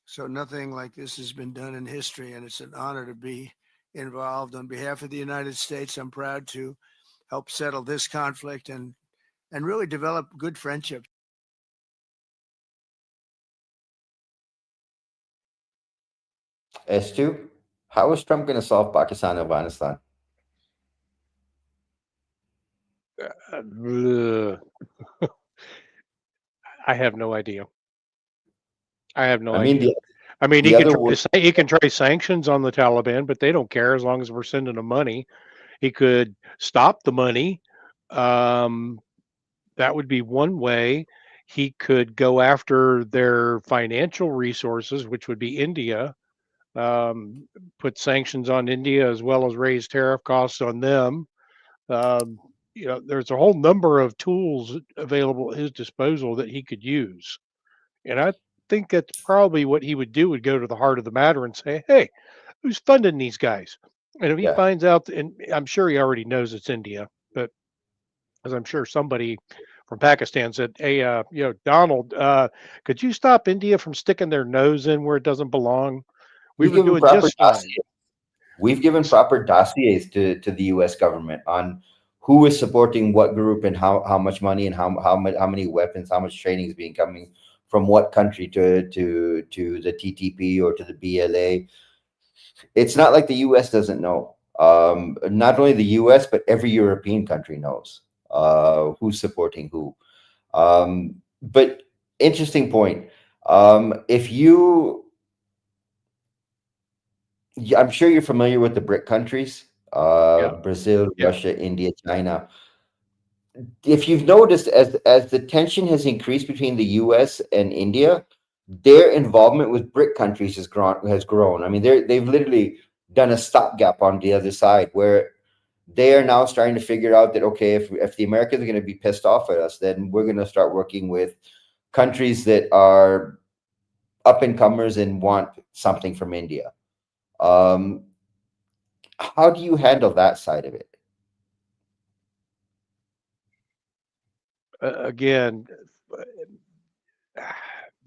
D: So nothing like this has been done in history, and it's an honor to be involved. On behalf of the United States, I'm proud to help settle this conflict and really develop good friendships.
B: S2, how is Trump going to solve Pakistan and Afghanistan?
C: I have no idea. I have no
B: I mean,
C: idea. He can try sanctions on the Taliban, but they don't care as long as we're sending them money. He could stop the money. That would be one way. He could go after their financial resources, which would be India, put sanctions on India as well as raise tariff costs on them. there's a whole number of tools available at his disposal that he could use. And I think that's probably what he would do, would go to the heart of the matter and say, hey, who's funding these guys? And if he
B: Yeah.
C: finds out, and I'm sure he already knows it's India, but as I'm sure somebody from Pakistan said, hey, Donald, could you stop India from sticking their nose in where it doesn't belong? We
B: We've
C: were
B: given
C: doing
B: proper
C: just fine.
B: dossiers. We've given proper dossiers to the U.S. government on who is supporting what group and how much money and how many weapons, how much training is being coming from what country to the TTP or to the BLA. It's not like the U.S. doesn't know. Not only the U.S. but every European country knows who's supporting who. But interesting point. If you I'm sure you're familiar with the BRIC countries,
C: Yeah.
B: Brazil,
C: Yeah.
B: Russia, India, China. If you've noticed, as the tension has increased between the US and India, their involvement with BRIC countries has grown. I mean, they've literally done a stopgap on the other side, where they are now starting to figure out that, okay, if the Americans are going to be pissed off at us, then we're going to start working with countries that are up and comers and want something from India. How do you handle that side of it?
C: Again,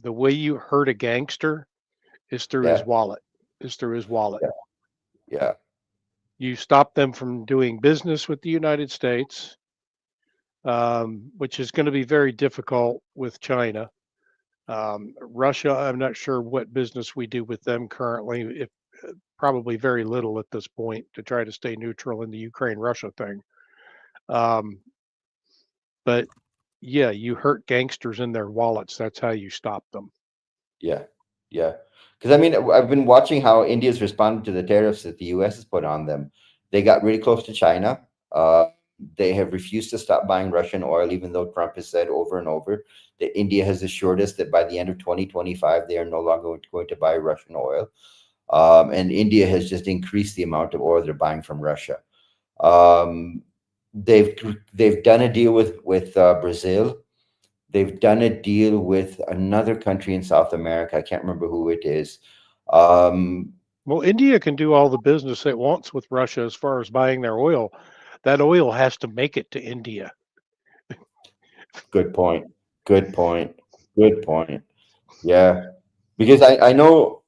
C: the way you hurt a gangster is through his
B: Yeah,
C: wallet.
B: yeah, yeah,
C: You stop them from doing business with the United States, which is going to be very difficult with China. Russia, I'm not sure what business we do with them currently. If probably very little at this point, to try to stay neutral in the Ukraine-Russia thing. Um, but yeah, you hurt gangsters in their wallets. That's how you stop them.
B: yeah, yeah. Because I mean, I've been watching how India's responded to the tariffs that the US has put on them. They got really close to China. They have refused to stop buying Russian oil, even though Trump has said over and over that India has assured us that by the end of 2025, they are no longer going to buy Russian oil. And India has just increased the amount of oil they're buying from Russia. Um, they've done a deal with Brazil. They've done a deal with another country in South America. I can't remember who it is. Um,
C: Well, India can do all the business it wants with Russia as far as buying their oil. That oil has to make it to India.
B: Good point. Good point. Good point. Yeah, because I know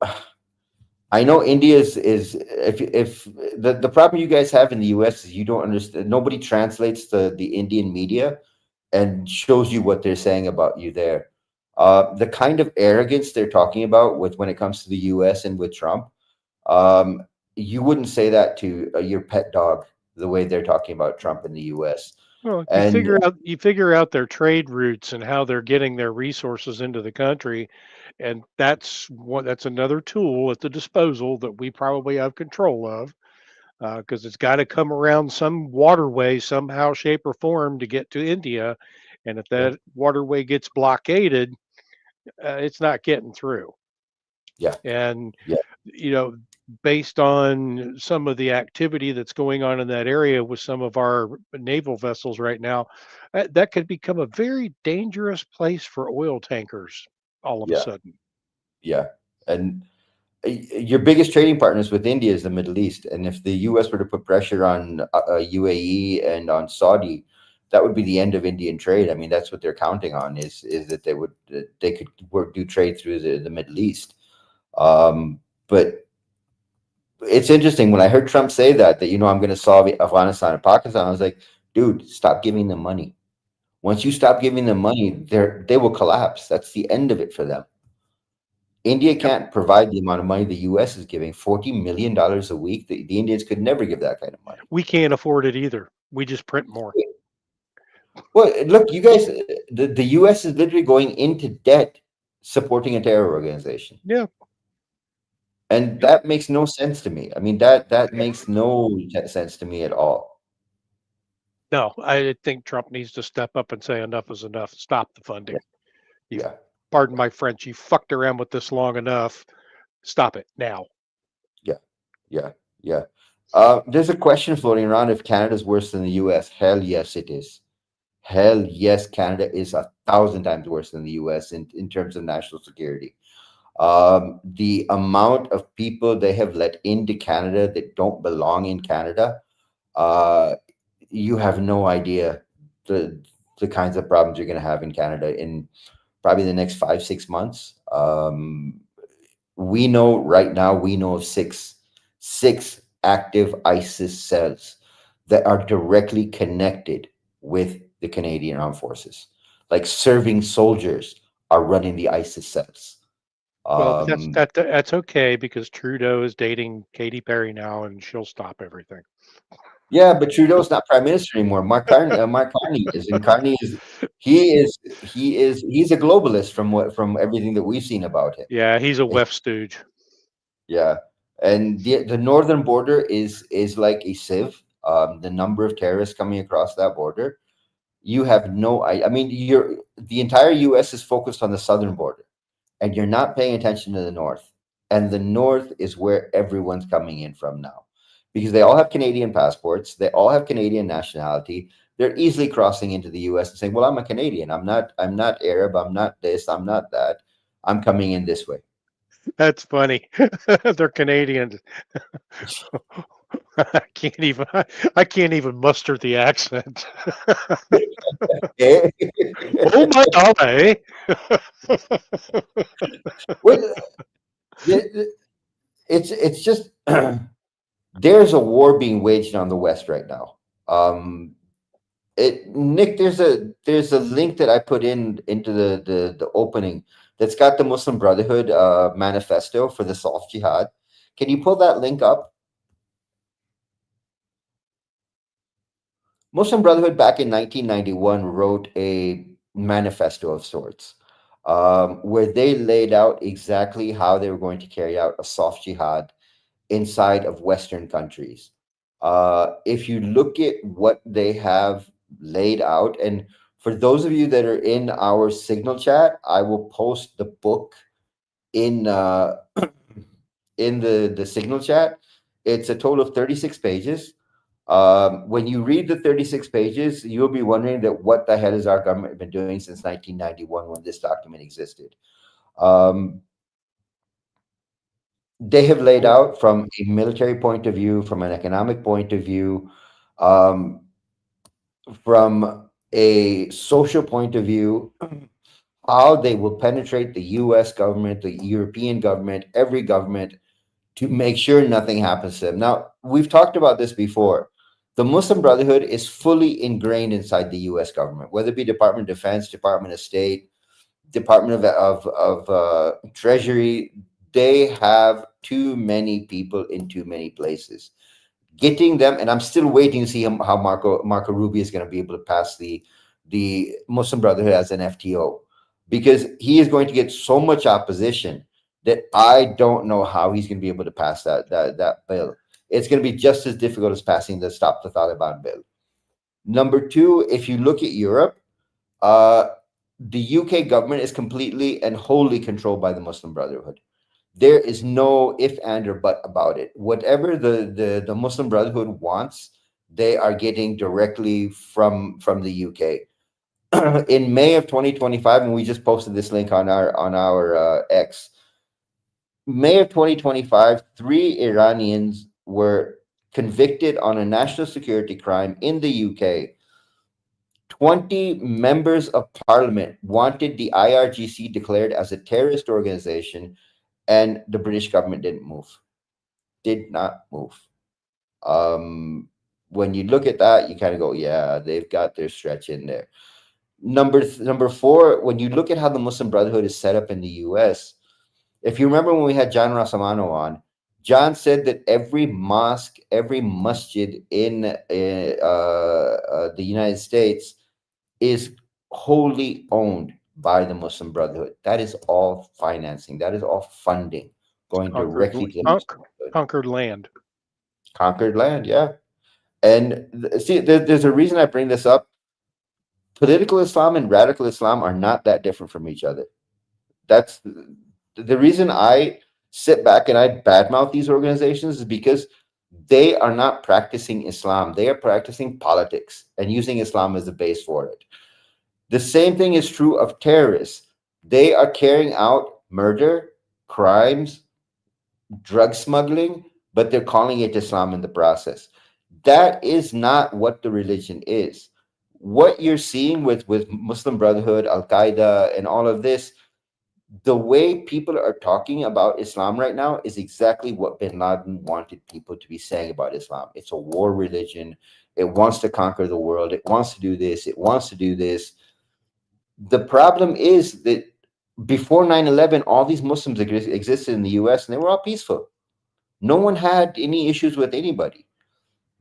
B: India is if the problem you guys have in the US is you don't understand. Nobody translates the Indian media and shows you what they're saying about you there. The kind of arrogance they're talking about with when it comes to the US and with Trump, um, you wouldn't say that to your pet dog the way they're talking about Trump in the US.
C: Well,
B: And
C: you figure out their trade routes and how they're getting their resources into the country, and that's another tool at the disposal that we probably have control of, because it's got to come around some waterway somehow, shape, or form to get to India, and if
B: yeah,
C: that waterway gets blockaded, it's not getting through.
B: yeah,
C: And
B: yeah,
C: you know, based on some of the activity that's going on in that area with some of our naval vessels right now, that could become a very dangerous place for oil tankers all of a
B: yeah,
C: sudden.
B: yeah. And your biggest trading partners with India is the Middle East, and if the U.S. were to put pressure on UAE and on Saudi, that would be the end of Indian trade. I mean, that's what they're counting on is that they could do trade through the Middle East. But it's interesting when I heard Trump say that I'm going to solve Afghanistan and Pakistan. I was like, dude, stop giving them money. Once you stop giving them money, they will collapse. That's the end of it for them. India
C: Yep.
B: can't provide the amount of money the U.S. is giving, $40 million a week. The Indians could never give that kind of money.
C: We can't afford it either. We just print more.
B: Well, look, you guys, the U.S. is literally going into debt supporting a terror organization.
C: Yeah.
B: And
C: Yep.
B: that makes no sense to me. I mean, that makes no sense to me at all.
C: No, I think Trump needs to step up and say enough is enough. Stop the funding. You,
B: Yeah,
C: pardon my French, you fucked around with this long enough. Stop it now.
B: yeah, yeah, yeah. There's a question floating around if Canada's worse than the US. Hell yes, it is. Hell yes, Canada is 1,000 times worse than the US in terms of national security. The amount of people they have let into Canada that don't belong in Canada, uh, you have no idea the kinds of problems you're going to have in Canada in probably the next 5 6 months. We know right now, we know of six active ISIS cells that are directly connected with the Canadian Armed Forces. Like serving soldiers are running the ISIS cells.
C: Well, but that's
B: Um,
C: that's okay because Trudeau is dating Katy Perry now, and she'll stop everything.
B: yeah, but Trudeau's not prime minister anymore. Mark Carney is, and Carney is he's a globalist from everything that we've seen about him.
C: Yeah, he's a Wef stooge.
B: Yeah, and the northern border is like a sieve. The number of terrorists coming across that border, you have no. I mean, the entire U.S. is focused on the southern border, and you're not paying attention to the north. And the north is where everyone's coming in from now, because they all have Canadian passports, they all have Canadian nationality. They're easily crossing into the U.S. and saying, "Well, I'm a Canadian. I'm not Arab. I'm not this. I'm not that. I'm coming in this way."
C: That's funny. They're Canadians. I can't even muster the accent.
B: Eh?
C: Oh my golly.
B: Well, it's just there's a war being waged on the West right now. Nick, there's a link that I put into the opening that's got the Muslim Brotherhood manifesto for the soft jihad. Can you pull that link up? Muslim Brotherhood back in 1991 wrote a manifesto of sorts, where they laid out exactly how they were going to carry out a soft jihad inside of Western countries. If you look at what they have laid out, and for those of you that are in our Signal chat, I will post the book in in the Signal chat. It's a total of 36 pages. When you read the 36 pages, you'll be wondering that what the hell has our government been doing since 1991 when this document existed. Um, they have laid
C: Oh,
B: out from a military point of view, from an economic point of view, um, from a social point of view, how they will penetrate the US government, the European government, every government to make sure nothing happens to them. Now, we've talked about this before. The Muslim Brotherhood is fully ingrained inside the US government, whether it be Department of Defense, Department of State, Department of Treasury. They have too many people in too many places. Getting them, and I'm still waiting to see how Marco Rubio is going to be able to pass the Muslim Brotherhood as an FTO, because he is going to get so much opposition that I don't know how he's going to be able to pass that bill. It's going to be just as difficult as passing the Stop the Taliban bill. Number two, if you look at Europe, uh, the UK government is completely and wholly controlled by the Muslim Brotherhood. There is no if, and, or but about it. Whatever the Muslim Brotherhood wants, they are getting directly from the UK. In May of 2025, and we just posted this link on our X. May of 2025, 3 Iranians were convicted on a national security crime in the UK. 20 members of parliament wanted the IRGC declared as a terrorist organization, and the British government didn't move. Did not move. When you look at that, you kind of go, yeah, they've got their stretch in there. Number four, when you look at how the Muslim Brotherhood is set up in the US, if you remember when we had John Rosamano on, John said that every mosque, every masjid in the United States is wholly owned by the Muslim Brotherhood. That is all financing. That is all funding going
C: conquered,
B: directly to the Muslim Brotherhood.
C: conquered land.
B: Conquered land, yeah. And see, there's a reason I bring this up. Political Islam and radical Islam are not that different from each other. That's the reason I sit back and I badmouth these organizations is because They are not practicing Islam. They are practicing politics and using Islam as the base for it. The same thing is true of terrorists. They are carrying out murder, crimes, drug smuggling, but they're calling it Islam in the process. That is not what the religion is. What you're seeing with Muslim Brotherhood, Al Qaeda, and all of this, the way people are talking about Islam right now is exactly what bin Laden wanted people to be saying about Islam. It's a war religion. It wants to conquer the world. It wants to do this. It wants to do this. The problem is that before 9/11, all these Muslims existed in the US and they were all peaceful. No one had any issues with anybody.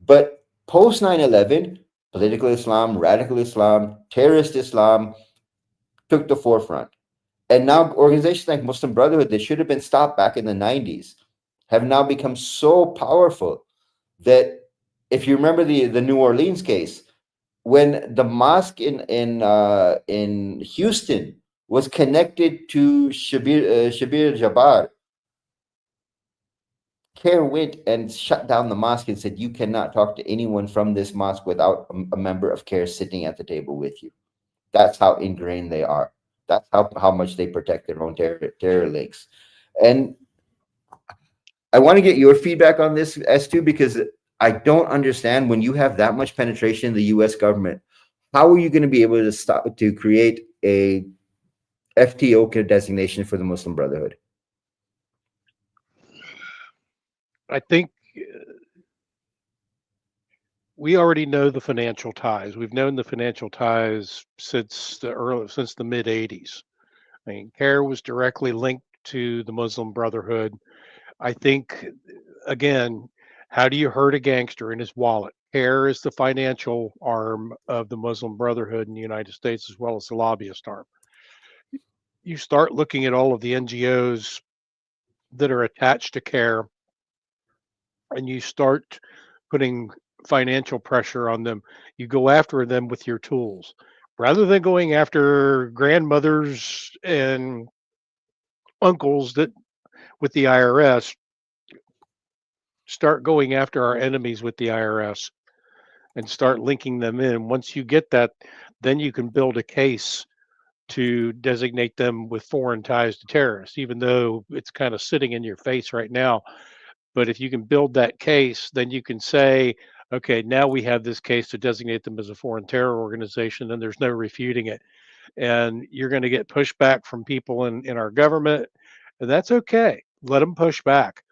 B: But post 9/11, political Islam, radical Islam, terrorist Islam took the forefront. And now organizations like Muslim Brotherhood that should have been stopped back in the 90s have now become so powerful that if you remember the New Orleans case, when the mosque in Houston was connected to Shabir Jabbar, CARE went and shut down the mosque and said, you cannot talk to anyone from this mosque without a member of CARE sitting at the table with you. That's how ingrained they are. That's how much they protect their own terror links. And I want to get your feedback on this, S2, because I don't understand when you have that much penetration in the US government, how are you going to be able to create a FTO designation for the Muslim Brotherhood?
C: I think we already know the financial ties. We've known the financial ties since the mid 80s. I mean, CARE was directly linked to the Muslim Brotherhood. I think, again, how do you hurt a gangster in his wallet? CARE is the financial arm of the Muslim Brotherhood in the United States, as well as the lobbyist arm. You start looking at all of the NGOs that are attached to CARE, and you start putting financial pressure on them. You go after them with your tools rather than going after grandmothers and uncles that with the IRS. Start going after our enemies with the IRS and start linking them in. Once you get that, then you can build a case to designate them with foreign ties to terrorists, even though it's kind of sitting in your face right now. But if you can build that case, then you can say, okay, now we have this case to designate them as a foreign terror organization, and there's no refuting it. And you're going to get pushback from people in our government, and that's okay. Let them push back.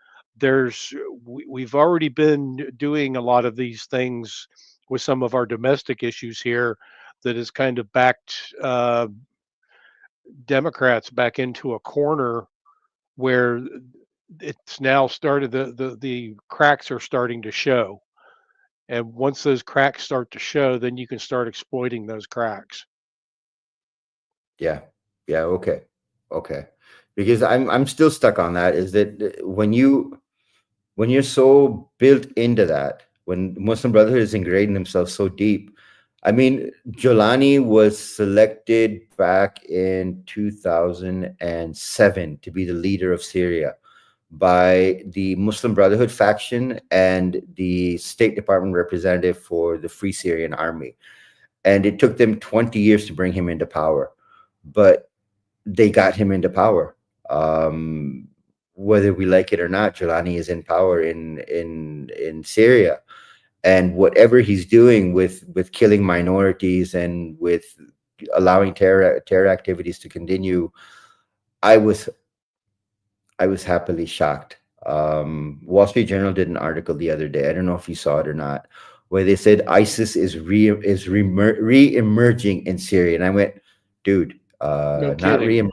C: We've already been doing a lot of these things with some of our domestic issues here that has kind of backed Democrats back into a corner where it's now started the cracks are starting to show. And once those cracks start to show, then you can start exploiting those cracks.
B: Yeah. Okay. Because I'm still stuck on that, is that when you're so built into that, when Muslim Brotherhood is ingrained themselves so deep. I mean, Jolani was selected back in 2007 to be the leader of Syria by the Muslim Brotherhood faction and the State Department representative for the Free Syrian Army. And it took them 20 years to bring him into power, but they got him into power. Whether we like it or not, Jolani is in power in Syria. And whatever he's doing with killing minorities and with allowing terror activities to continue, I was happily shocked. Wall Street Journal did an article the other day. I don't know if you saw it or not, where they said ISIS is re-emerging in Syria, and I went, dude, not re-emerging.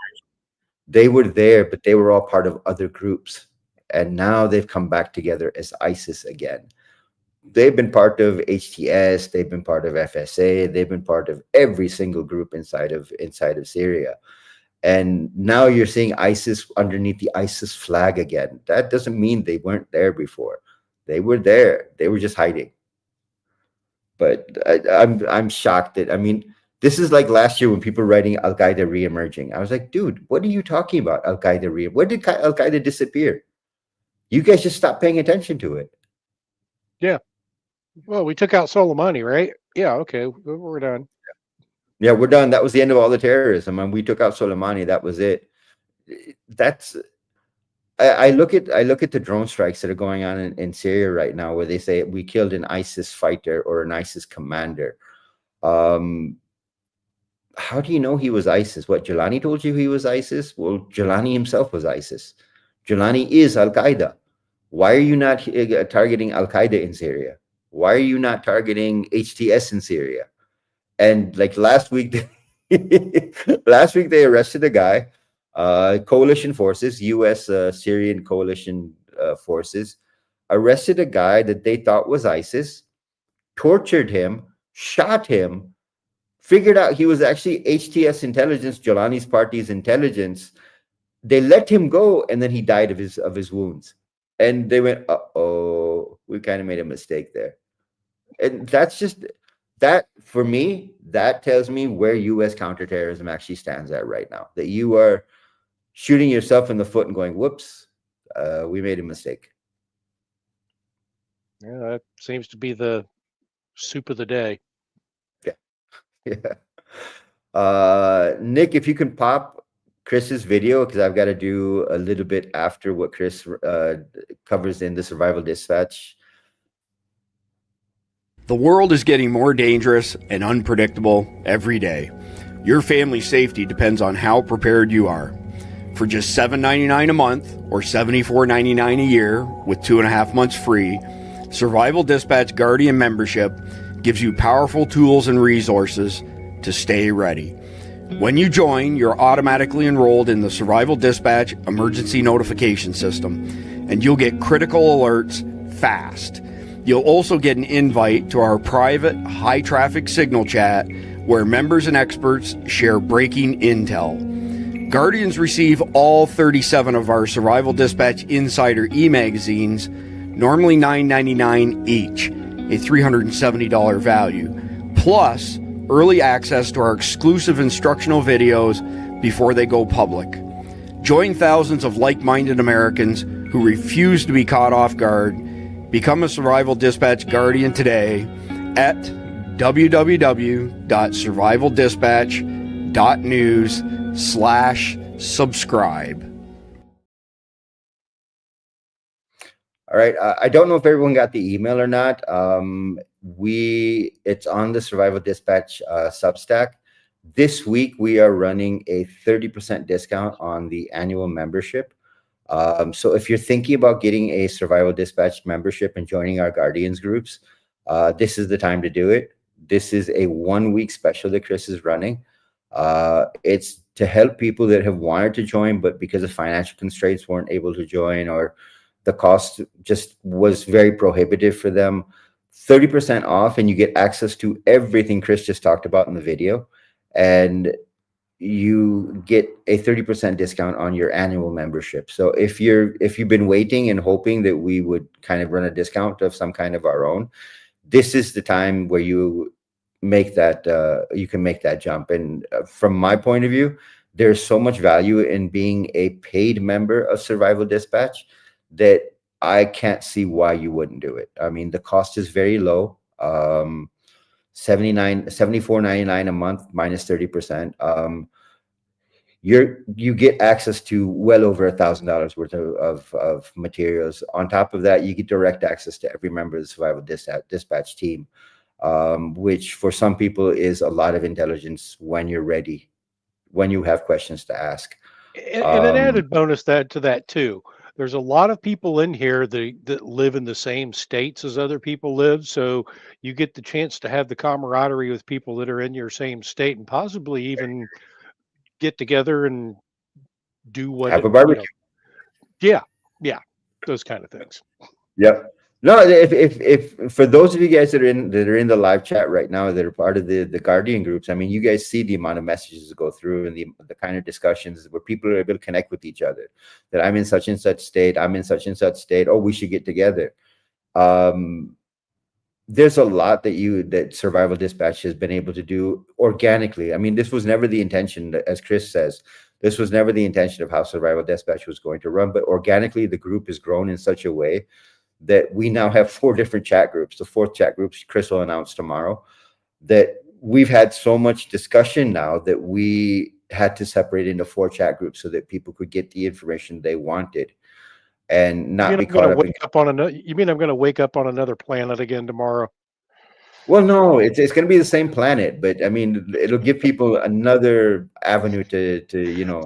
B: They were there, but they were all part of other groups, and now they've come back together as ISIS again. They've been part of HTS, they've been part of FSA, they've been part of every single group inside of Syria. And now you're seeing ISIS underneath the ISIS flag again. That doesn't mean they weren't there before. They were there. They were just hiding. But I'm shocked that, I mean, this is like last year when people were writing Al Qaeda re-emerging. I was like, dude, what are you talking about? Al Qaeda where did Al Qaeda disappear? You guys just stopped paying attention to it.
C: Yeah. Well, we took out Soleimani, right? Yeah. Okay. We're done.
B: Yeah, we're done. That was the end of all the terrorism, and we took out Soleimani. That was it. That's I look at the drone strikes that are going on in Syria right now, where they say we killed an ISIS fighter or an ISIS commander. How do you know he was ISIS? What, Jelani told you he was ISIS? Well, Jelani himself was ISIS. Jelani is Al Qaeda. Why are you not targeting Al Qaeda in Syria? Why are you not targeting HTS in Syria? And like last week, last week they arrested a guy. Coalition forces, U.S. Syrian coalition forces, arrested a guy that they thought was ISIS, tortured him, shot him, figured out he was actually HTS intelligence, Jelani's party's intelligence. They let him go, and then he died of his wounds. And they went, uh-oh, we kind of made a mistake there. And that's just that, for me, that tells me where U.S. counterterrorism actually stands at right now. That you are shooting yourself in the foot and going, whoops, we made a mistake.
C: Yeah, that seems to be the soup of the day.
B: Yeah. Nick, if you can pop Chris's video, because I've got to do a little bit after what Chris covers in the Survival Dispatch.
E: The world is getting more dangerous and unpredictable every day. Your family's safety depends on how prepared you are. For just $7.99 a month or $74.99 a year with 2.5 months free, Survival Dispatch Guardian membership gives you powerful tools and resources to stay ready. When you join, you're automatically enrolled in the Survival Dispatch emergency notification system, and you'll get critical alerts fast. You'll also get an invite to our private high-traffic signal chat where members and experts share breaking intel. Guardians receive all 37 of our Survival Dispatch Insider e-magazines, normally $9.99 each, a $370 value, plus early access to our exclusive instructional videos before they go public. Join thousands of like-minded Americans who refuse to be caught off guard. Become a Survival Dispatch Guardian today at www.survivaldispatch.news/subscribe.
B: All right. I don't know if everyone got the email or not. It's on the Survival Dispatch Substack. This week, we are running a 30% discount on the annual membership. So if you're thinking about getting a Survival Dispatch membership and joining our Guardians groups, this is the time to do it. This is a 1-week special that Chris is running. It's to help people that have wanted to join, but because of financial constraints weren't able to join, or the cost just was very prohibitive for them. 30% off, and you get access to everything Chris just talked about in the video. And you get a 30% discount on your annual membership. So if you've been waiting and hoping that we would kind of run a discount of some kind of our own, this is the time where you make that you can make that jump. And from my point of view, there's so much value in being a paid member of Survival Dispatch that I can't see why you wouldn't do it. I mean, the cost is very low. $74.99 a month minus 30%. You get access to well over $1,000 worth of materials. On top of that, you get direct access to every member of the Survival Dispatch team, which for some people is a lot of intelligence when you're ready, when you have questions to ask.
C: And an added bonus to that too. There's a lot of people in here that live in the same states as other people live. So you get the chance to have the camaraderie with people that are in your same state, and possibly even get together and do what
B: have a barbecue.
C: Yeah, those kind of things.
B: Yep. No, if for those of you guys that are in the live chat right now, that are part of the Guardian groups, I mean, you guys see the amount of messages that go through and the kind of discussions where people are able to connect with each other. That I'm in such and such state, I'm in such and such state. Oh, we should get together. There's a lot that Survival Dispatch has been able to do organically. I mean, this was never the intention, as Chris says. This was never the intention of how Survival Dispatch was going to run, but organically, the group has grown in such a way that we now have 4 different chat groups. The 4th chat group, Chris will announce tomorrow, that we've had so much discussion now that we had to separate into 4 chat groups so that people could get the information they wanted and not be caught up in.
C: You mean I'm going to wake up on another planet again tomorrow?
B: Well, no, it's going to be the same planet, but I mean, it'll give people another avenue to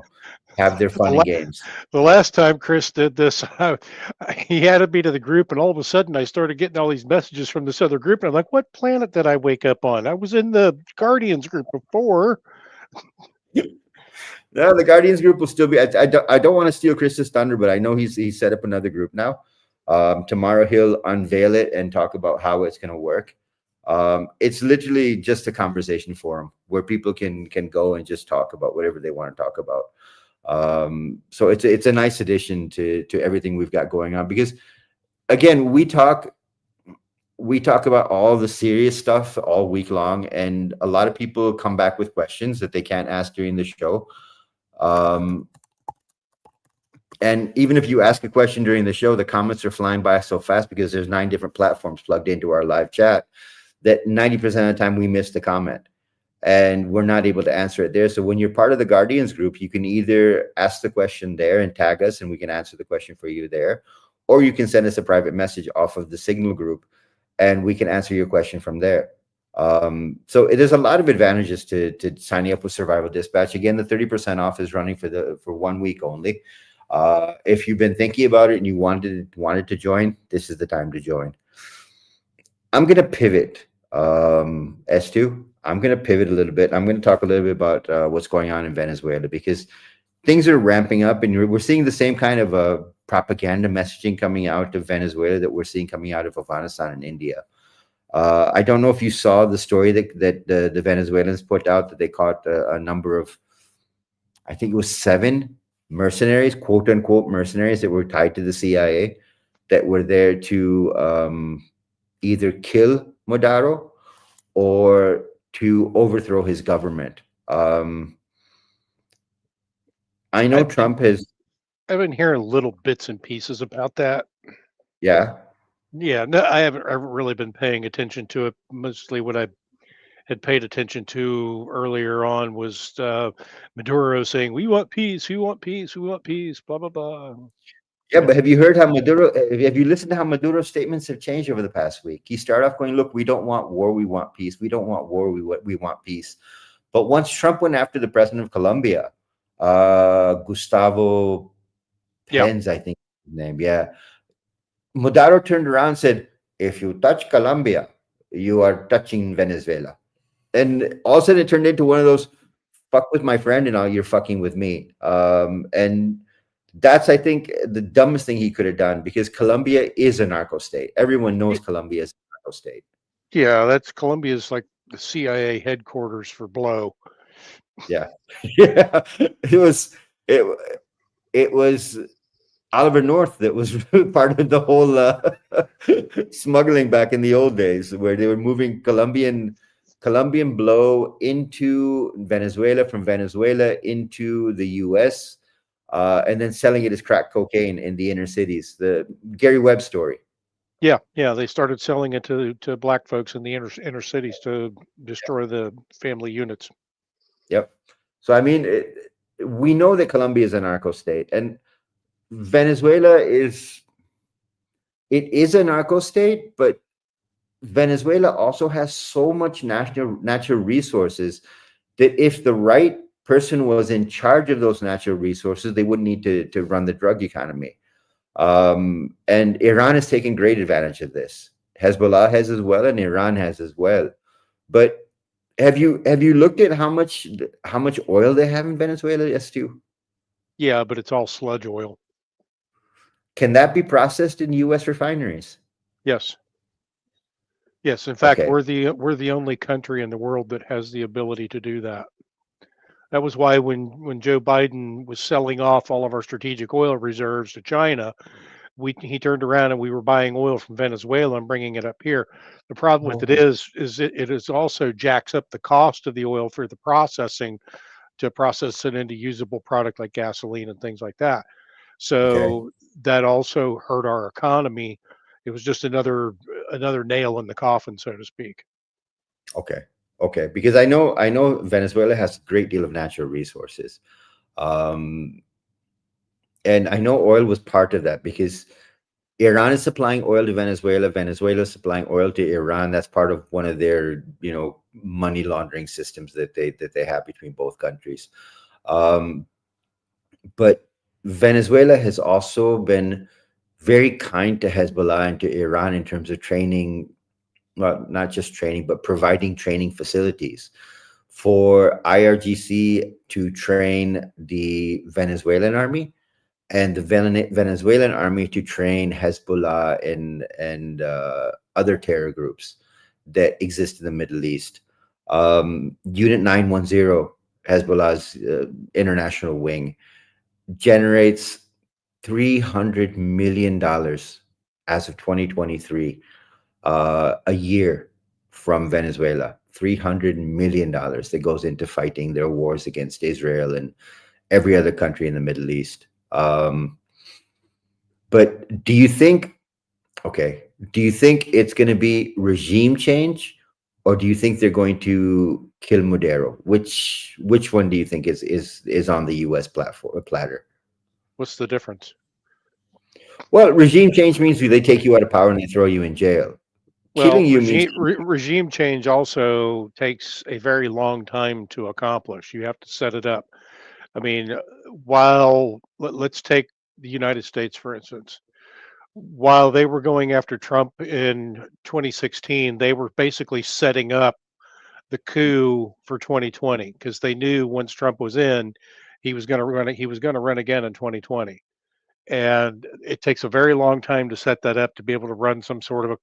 B: have their fun and games.
C: The last time Chris did this, he added me to the group, and all of a sudden I started getting all these messages from this other group, and I'm like, what planet did I wake up on? I was in the Guardians group before.
B: No, the Guardians group will still be. I don't want to steal Chris's thunder, but I know he's set up another group now. Tomorrow he'll unveil it and talk about how it's going to work. It's literally just a conversation forum where people can go and just talk about whatever they want to talk about. So it's a nice addition to everything we've got going on, because again, we talk about all the serious stuff all week long, and a lot of people come back with questions that they can't ask during the show. And even if you ask a question during the show, the comments are flying by so fast because there's 9 different platforms plugged into our live chat that 90% of the time we miss the comment and we're not able to answer it there. So when you're part of the Guardians group, you can either ask the question there and tag us and we can answer the question for you there, or you can send us a private message off of the Signal group and we can answer your question from there. So there's a lot of advantages to signing up with Survival Dispatch. Again, the 30% off is running for 1 week only. If you've been thinking about it and you wanted to join, this is the time to join. I'm going to pivot, S2. I'm going to pivot a little bit. I'm going to talk a little bit about what's going on in Venezuela, because things are ramping up and we're seeing the same kind of propaganda messaging coming out of Venezuela that we're seeing coming out of Afghanistan and India. I don't know if you saw the story that the Venezuelans put out, that they caught a number of, I think it was 7 mercenaries, quote unquote mercenaries, that were tied to the CIA, that were there to either kill Maduro or to overthrow his government. I know Trump has.
C: I've been hearing little bits and pieces about that.
B: Yeah.
C: Yeah, no, I haven't really been paying attention to it. Mostly what I had paid attention to earlier on was Maduro saying, "We want peace, we want peace, we want peace," blah blah blah.
B: Yeah, but have you heard how Maduro? Have you listened to how Maduro's statements have changed over the past week? He started off going, "Look, we don't want war, we want peace. We don't want war, we want peace." But once Trump went after the president of Colombia, Gustavo Pence, I think his name, yeah. Maduro turned around and said, "If you touch Colombia, you are touching Venezuela." And all of a sudden it turned into one of those, fuck with my friend and now you're fucking with me. And that's, I think, the dumbest thing he could have done, because Colombia is a narco state. Everyone knows Colombia is a narco state.
C: Yeah, Colombia's like the CIA headquarters for blow.
B: Yeah. Yeah. It was Oliver North that was part of the whole smuggling back in the old days, where they were moving Colombian blow into Venezuela, from Venezuela into the US, and then selling it as crack cocaine in the inner cities. The Gary Webb story.
C: Yeah, they started selling it to black folks in the inner cities to destroy the family units.
B: Yep. So I mean, we know that Colombia is a narco state, and Venezuela is a narco state, but Venezuela also has so much natural resources that if the right person was in charge of those natural resources, they wouldn't need to run the drug economy. And Iran has taken great advantage of this. Hezbollah has as well, and Iran has as well. But have you looked at how much oil they have in Venezuela, S2?
C: Yeah, but it's all sludge oil.
B: Can that be processed in U.S. refineries?
C: Yes. Yes. In fact,
B: Okay.
C: we're the only country in the world that has the ability to do that. That was why when Joe Biden was selling off all of our strategic oil reserves to China, he turned around and we were buying oil from Venezuela and bringing it up here. The problem with it is it also jacks up the cost of the oil for the processing, to process it into usable product like gasoline and things like that. So that also hurt our economy It was just another nail in the coffin, so to speak.
B: Okay, because I know Venezuela has a great deal of natural resources, and I know oil was part of that because Iran is supplying oil to Venezuela. Venezuela is supplying oil to Iran. That's part of one of their money laundering systems that they have between both countries. But Venezuela has also been very kind to Hezbollah and to Iran in terms of training. Well, not just training, but providing training facilities for IRGC to train the Venezuelan army and the Venezuelan army to train Hezbollah and other terror groups that exist in the Middle East. Unit 910, Hezbollah's international wing, generates $300 million as of 2023. A year from Venezuela, $300 million that goes into fighting their wars against Israel and every other country in the Middle East. But do you think it's going to be regime change, or do you think they're going to kill Maduro? Which one do you think is on the U.S. platter?
C: What's the difference?
B: Well, regime change means they take you out of power and they throw you in jail.
C: Well,
B: Killing you means
C: regime change also takes a very long time to accomplish. You have to set it up. I mean, let's take the United States, for instance. While they were going after Trump in 2016, they were basically setting up the coup for 2020 because they knew once Trump was in, he was going to run. He was going to run again in 2020, and it takes a very long time to set that up to be able to run some sort of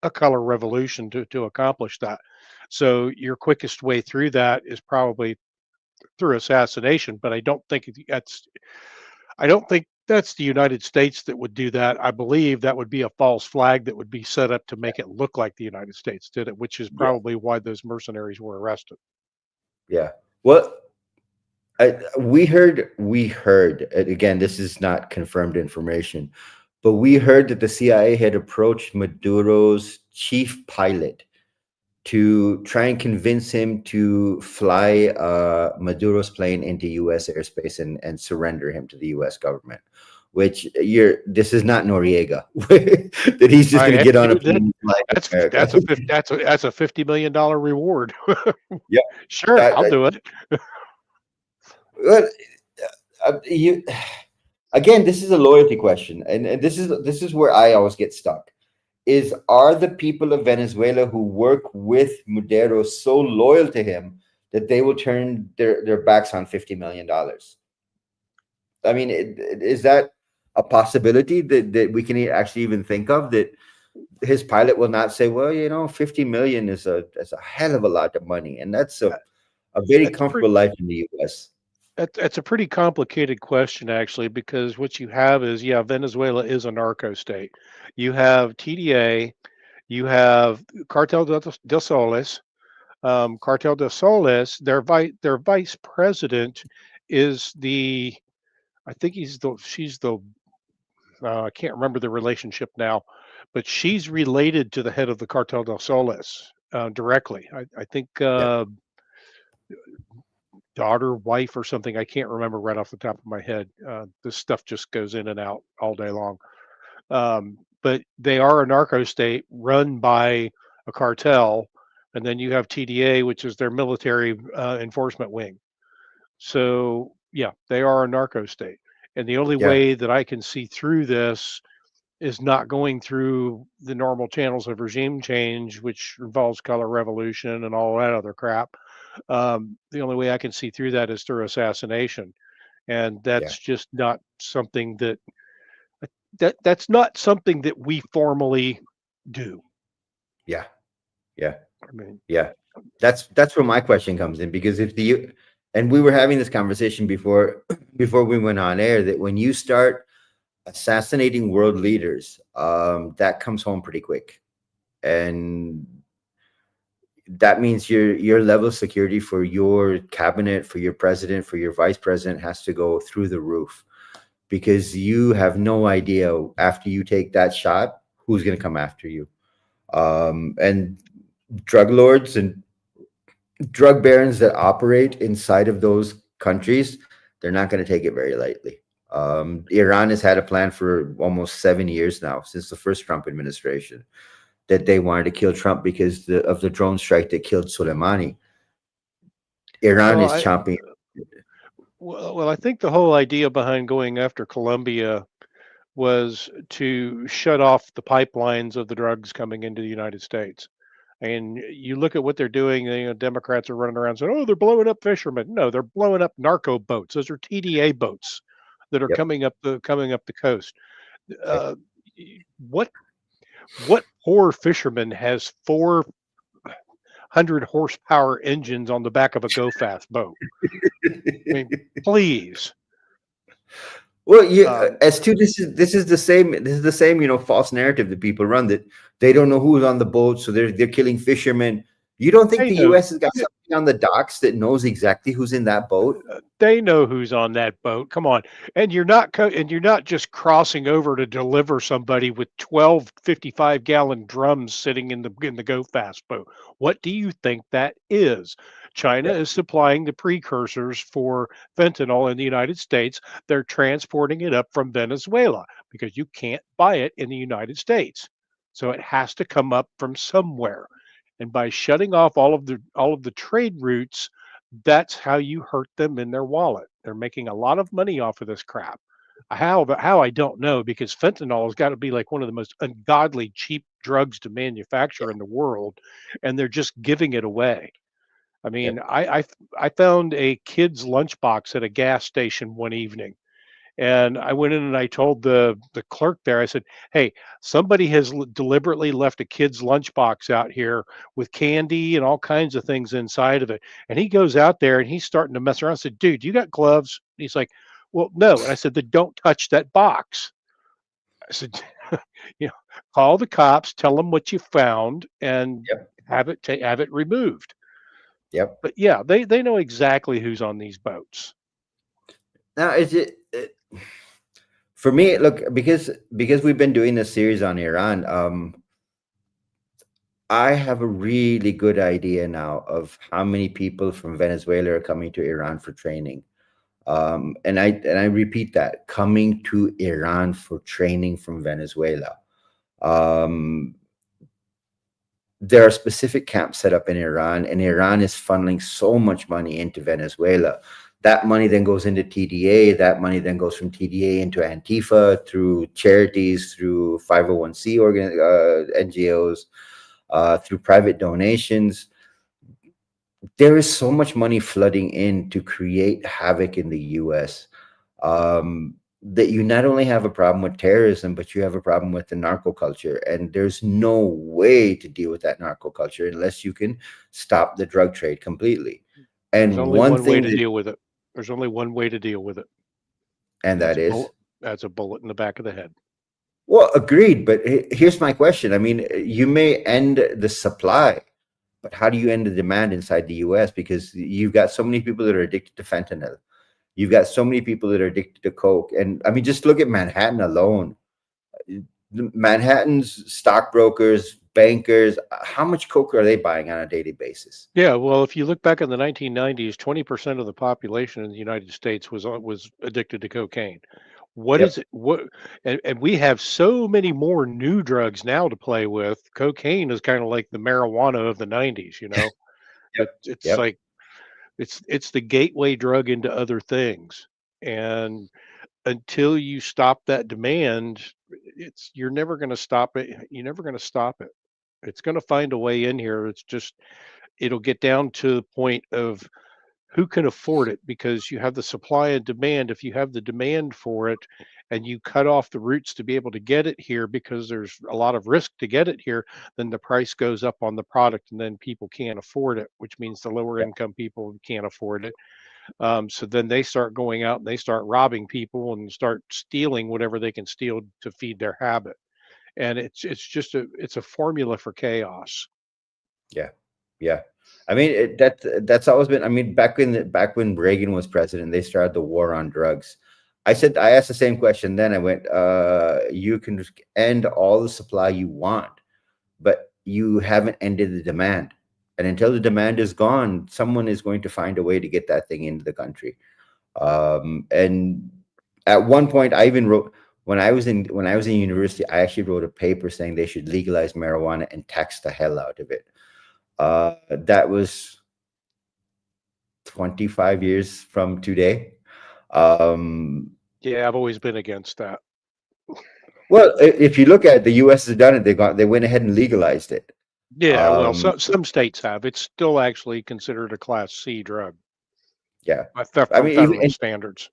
C: a color revolution to accomplish that. So your quickest way through that is probably through assassination, but I don't think that's the United States that would do that. I believe that would be a false flag that would be set up to make it look like the United States did it, which is probably why those mercenaries were arrested.
B: Yeah. Well, we heard, again, this is not confirmed information, but we heard that the CIA had approached Maduro's chief pilot to try and convince him to fly Maduro's plane into U.S. airspace and surrender him to the U.S. government. Which this is not Noriega that he's just going to get on a plane.
C: That's a $50 million reward.
B: Yeah,
C: sure, I'll do it.
B: Well, again, this is a loyalty question, and this is where I always get stuck. Are the people of Venezuela who work with Maduro so loyal to him that they will turn their backs on $50 million? I mean, is that a possibility that we can actually even think of, that his pilot will not say, well, 50 million is a hell of a lot of money, and that's a very comfortable life in the U.S.
C: That's a pretty complicated question, actually, because what you have is, Venezuela is a narco state. You have TDA, you have Cartel de Soles. Cartel de Soles, their vice president is I think I can't remember the relationship now, but she's related to the head of the Cartel de Soles directly. I think daughter, wife, or something. I can't remember right off the top of my head. This stuff just goes in and out all day long. But they are a narco state run by a cartel, and then you have TDA, which is their military enforcement wing. So they are a narco state. And the only way that I can see through this is not going through the normal channels of regime change, which involves color revolution and all that other crap. The only way I can see through that is through assassination. And that's just not something that's not something that we formally do.
B: Yeah.
C: I mean,
B: that's where my question comes in, because and we were having this conversation before we went on air, that when you start assassinating world leaders, that comes home pretty quick, and that means your level of security for your cabinet, for your president, for your vice president has to go through the roof, because you have no idea after you take that shot who's going to come after you. And drug lords and drug barons that operate inside of those countries, they're not going to take it very lightly. Iran has had a plan for almost 7 years now, since the first Trump administration, that they wanted to kill Trump because of the drone strike that killed Soleimani. Iran is chomping.
C: Well, I think the whole idea behind going after Colombia was to shut off the pipelines of the drugs coming into the United States. And you look at what they're doing, Democrats are running around saying, oh, they're blowing up fishermen. No, they're blowing up narco boats. Those are TDA boats that are coming up the coast. What poor fisherman has 400 horsepower engines on the back of a go fast boat? I mean, please.
B: Well, as to this is the same false narrative that people run, that they don't know who's on the boat, so they're killing fishermen. You don't think the U.S. has got somebody on the docks that knows exactly who's in that boat?
C: They know who's on that boat. Come on, and you're not just crossing over to deliver somebody with 12 55-gallon drums sitting in the go fast boat. What do you think that is? China is supplying the precursors for fentanyl in the United States. They're transporting it up from Venezuela because you can't buy it in the United States. So it has to come up from somewhere. And by shutting off all of the trade routes, that's how you hurt them in their wallet. They're making a lot of money off of this crap. How I don't know, because fentanyl has got to be like one of the most ungodly cheap drugs to manufacture in the world, and they're just giving it away. I mean, I found a kid's lunchbox at a gas station one evening, and I went in and I told the clerk there, I said, hey, somebody has deliberately left a kid's lunchbox out here with candy and all kinds of things inside of it. And he goes out there and he's starting to mess around. I said, dude, you got gloves? And he's like, well, no. And I said, then don't touch that box. I said, call the cops, tell them what you found, and have it removed.
B: Yep.
C: But yeah, they know exactly who's on these boats.
B: Now, for me, look, because we've been doing this series on Iran, I have a really good idea now of how many people from Venezuela are coming to Iran for training. And I repeat that, coming to Iran for training from Venezuela. There are specific camps set up in Iran, and Iran is funneling so much money into Venezuela. That money then goes into TDA. That money then goes from TDA into Antifa, through charities, through 501c NGOs, through private donations. There is so much money flooding in to create havoc in the U.S. That you not only have a problem with terrorism, but you have a problem with the narco culture. And there's no way to deal with that narco culture unless you can stop the drug trade completely. And
C: there's only one way to deal with it. There's only one way to deal with it.
B: And
C: that's a bullet in the back of the head.
B: Well, agreed. But here's my question. I mean, you may end the supply, but how do you end the demand inside the U.S.? Because you've got so many people that are addicted to fentanyl. You've got so many people that are addicted to coke. And I mean, just look at Manhattan alone. Manhattan's stockbrokers, bankers, how much coke are they buying on a daily basis?
C: Yeah, well, if you look back in the 1990s, 20% of the population in the United States was addicted to cocaine. What is it? And we have so many more new drugs now to play with. Cocaine is kind of like the marijuana of the 90s, It's like it's the gateway drug into other things. And until you stop that demand, you're never going to stop it. You're never going to stop it. It's going to find a way in here. It'll get down to the point of who can afford it, because you have the supply and demand. If you have the demand for it and you cut off the routes to be able to get it here because there's a lot of risk to get it here, then the price goes up on the product and then people can't afford it, which means the lower income people can't afford it. So then they start going out and they start robbing people and start stealing whatever they can steal to feed their habit. And it's a formula for chaos.
B: Yeah. I mean, that's always been. I mean, back when Reagan was president, they started the war on drugs. I asked the same question then. I went, you can just end all the supply you want, but you haven't ended the demand. And until the demand is gone, someone is going to find a way to get that thing into the country. And at one point, I even wrote, when I was in university, I actually wrote a paper saying they should legalize marijuana and tax the hell out of it. That was 25 years from today.
C: Yeah, I've always been against that.
B: Well, if you look at it, the U.S. has done it. They went ahead and legalized it.
C: Yeah, well, some states have. It's still actually considered a Class C drug.
B: Yeah,
C: From federal standards.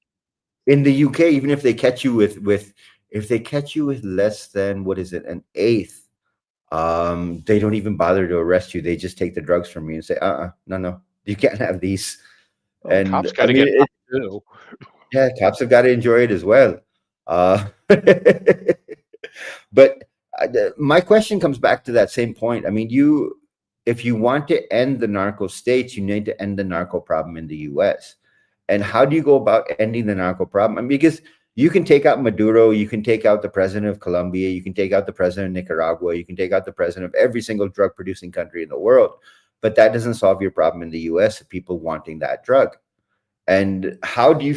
B: In the UK, even if they catch you with less than, what is it, an eighth, they don't even bother to arrest you. They just take the drugs from you and say, no, you can't have these.
C: Well, and cops got to get it too.
B: Yeah, cops have got to enjoy it as well. But my question comes back to that same point. I mean, if you want to end the narco states, you need to end the narco problem in the U.S. And how do you go about ending the narco problem? I mean, because you can take out Maduro, you can take out the president of Colombia, you can take out the president of Nicaragua, you can take out the president of every single drug-producing country in the world, but that doesn't solve your problem in the U.S. of people wanting that drug. And how do you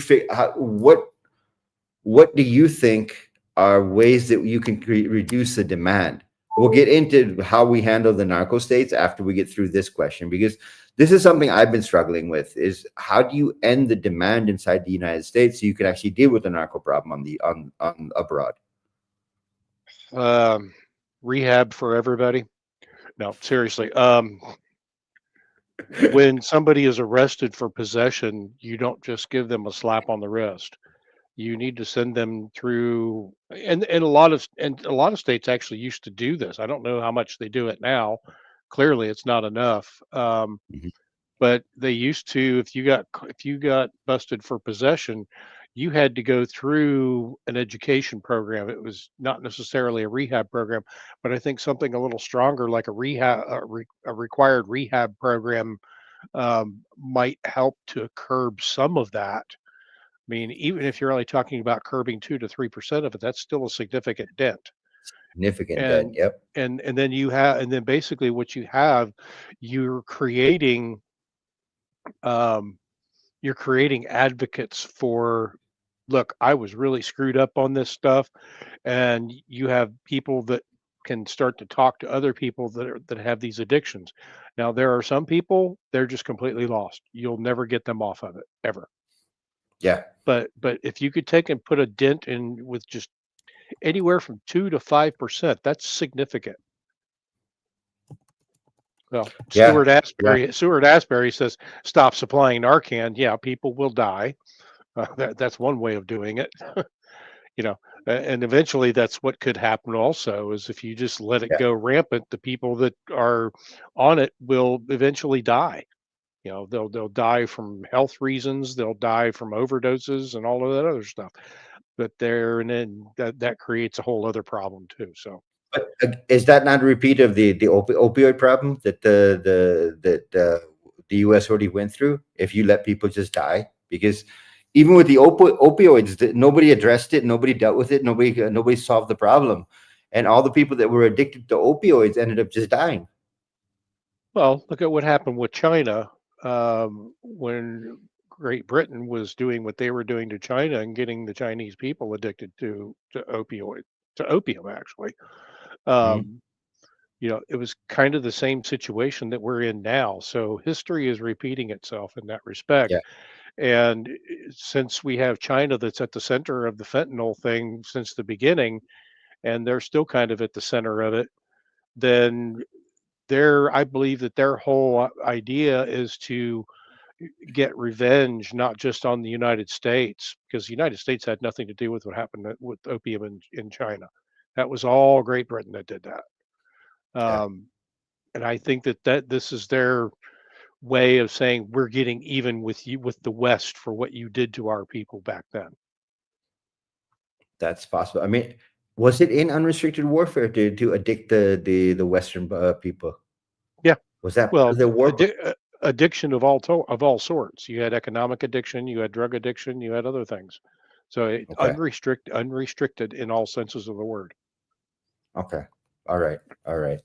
B: what do you think are ways that you can reduce the demand? We'll get into how we handle the narco states after we get through this question, because this is something I've been struggling with, is how do you end the demand inside the United States so you can actually deal with the narco problem on abroad?
C: Rehab for everybody. No, seriously. When somebody is arrested for possession, you don't just give them a slap on the wrist. You need to send them through, and a lot of states actually used to do this. I don't know how much they do it now. Clearly, it's not enough. But they used to. If you got busted for possession, you had to go through an education program. It was not necessarily a rehab program, but I think something a little stronger, like a required rehab program, might help to curb some of that. I mean, even if you're only talking about curbing 2 to 3% of it, that's still a significant dent.
B: Significant dent, yep.
C: And then basically what you have, you're creating advocates for, look, I was really screwed up on this stuff, and you have people that can start to talk to other people that have these addictions. Now, there are some people, they're just completely lost. You'll never get them off of it ever.
B: Yeah.
C: But if you could take and put a dent in with just anywhere from 2 to 5%, that's significant. Well,
B: Yeah.
C: Stuart Asbury says, stop supplying Narcan. Yeah, people will die. That's one way of doing it. And eventually that's what could happen also, is if you just let it go rampant, the people that are on it will eventually die. They'll die from health reasons, they'll die from overdoses and all of that other stuff. But that creates a whole other problem too. So,
B: but is that not a repeat of the opioid problem that the U.S. already went through? If you let people just die, because even with the opioids, nobody addressed it, nobody dealt with it, nobody solved the problem, and all the people that were addicted to opioids ended up just dying.
C: Well, look at what happened with China. When Great Britain was doing what they were doing to China and getting the Chinese people addicted to opium, actually. It was kind of the same situation that we're in now. So history is repeating itself in that respect.
B: Yeah.
C: And since we have China that's at the center of the fentanyl thing since the beginning, and they're still kind of at the center of it, then I believe that their whole idea is to get revenge, not just on the United States, because the United States had nothing to do with what happened with opium in China. That was all Great Britain that did that. And I think that this is their way of saying, we're getting even with you, with the West, for what you did to our people back then.
B: That's possible. I mean, was it in unrestricted warfare to addict the Western people?
C: Yeah.
B: Was that
C: the
B: war?
C: Addiction of all sorts. You had economic addiction, you had drug addiction, you had other things. So
B: Okay.
C: unrestricted in all senses of the word.
B: Okay. All right. All right.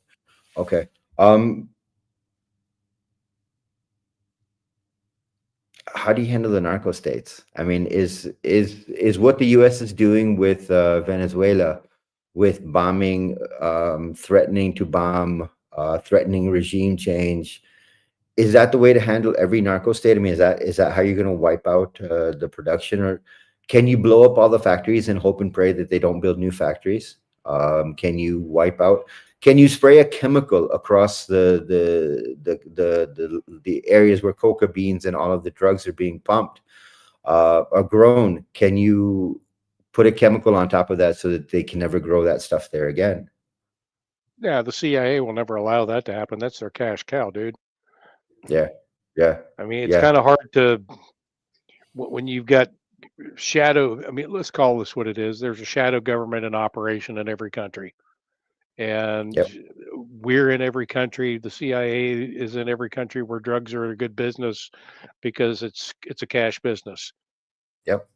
B: Okay. How do you handle the narco states? I mean, is what the U.S. is doing with Venezuela, with bombing, threatening to bomb, threatening regime change, is that the way to handle every narco state? I mean, is that how you're going to wipe out the production, or can you blow up all the factories and hope and pray that they don't build new factories? Can you wipe out? Can you spray a chemical across the areas where coca beans and all of the drugs are being pumped, are grown? Can you put a chemical on top of that so that they can never grow that stuff there again?
C: Yeah, the CIA will never allow that to happen. That's their cash cow, dude.
B: Yeah, yeah,
C: I mean, it's
B: yeah.
C: kind of hard to when you've got shadow. I mean, let's call this what it is. There's a shadow government in operation in every country, and
B: Yep.
C: we're in every country. The CIA is in every country where drugs are a good business because it's a cash business.
B: Yep.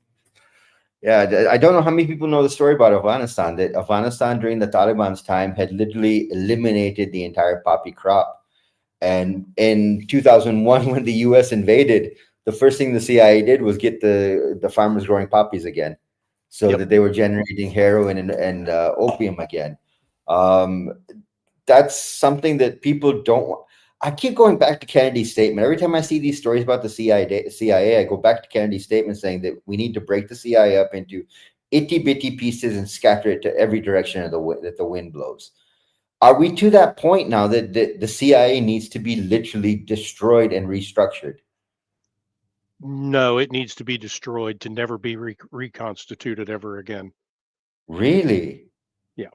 B: Yeah, I don't know how many people know the story about Afghanistan. That Afghanistan during the Taliban's time had literally eliminated the entire poppy crop. And in 2001, when the U.S. invaded, the first thing the CIA did was get the farmers growing poppies again, so
C: Yep.
B: that they were generating heroin and opium again. That's something that people don't want. I keep going back to Kennedy's statement. Every time I see these stories about the CIA, I go back to Kennedy's statement saying that we need to break the CIA up into itty bitty pieces and scatter it to every direction that the wind blows. Are we to that point now that the CIA needs to be literally destroyed and restructured?
C: No, it needs to be destroyed to never be reconstituted ever again.
B: Really?
C: Yeah.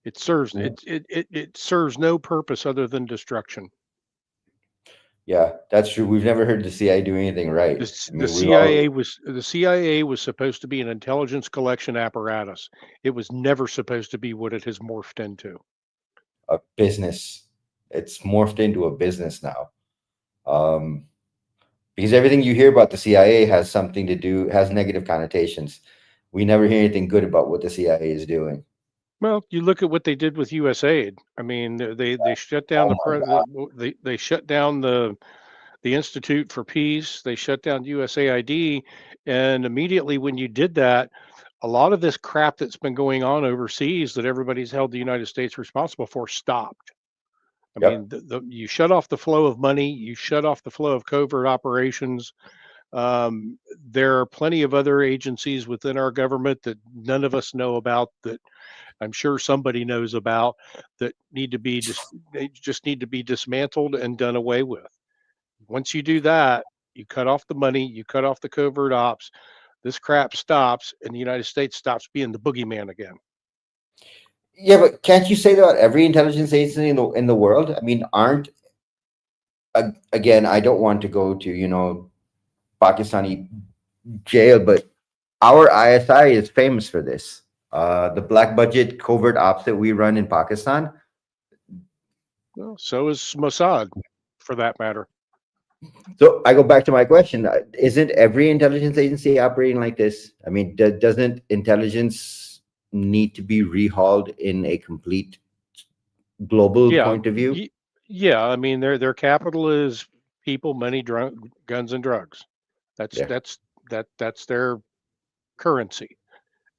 C: It serves it serves no purpose other than destruction.
B: Yeah, that's true. We've never heard the CIA do anything right. I
C: The
B: mean,
C: CIA was supposed to be an intelligence collection apparatus. It was never supposed to be what it has morphed into.
B: a business. It's morphed into a business now. Because everything you hear about the CIA has negative connotations. We never hear anything good about what the CIA is doing.
C: Well, you look at what they did with USAID. I mean, they shut down
B: Oh my God.
C: they shut down the Institute for Peace. They shut down USAID, and immediately when you did that, a lot of this crap that's been going on overseas that everybody's held the United States responsible for stopped. I mean,
B: Yep.
C: you shut off the flow of money, you shut off the flow of covert operations. There are plenty of other agencies within our government that none of us know about that I'm sure somebody knows about that they just need to be dismantled and done away with. Once you do that, you cut off the money, you cut off the covert ops, this crap stops, and the United States stops being the boogeyman again.
B: Yeah, but can't you say that about every intelligence agency in the world? I mean, again, I don't want to go to Pakistani jail, but our ISI is famous for this. The black budget covert ops that we run in Pakistan.
C: Well, so is Mossad, for that matter.
B: So I go back to my question: isn't every intelligence agency operating like this? I mean, doesn't intelligence need to be rehauled in a complete global point of view?
C: Yeah. I mean, their capital is people, money, guns, and drugs. That's
B: Yeah.
C: that's their currency.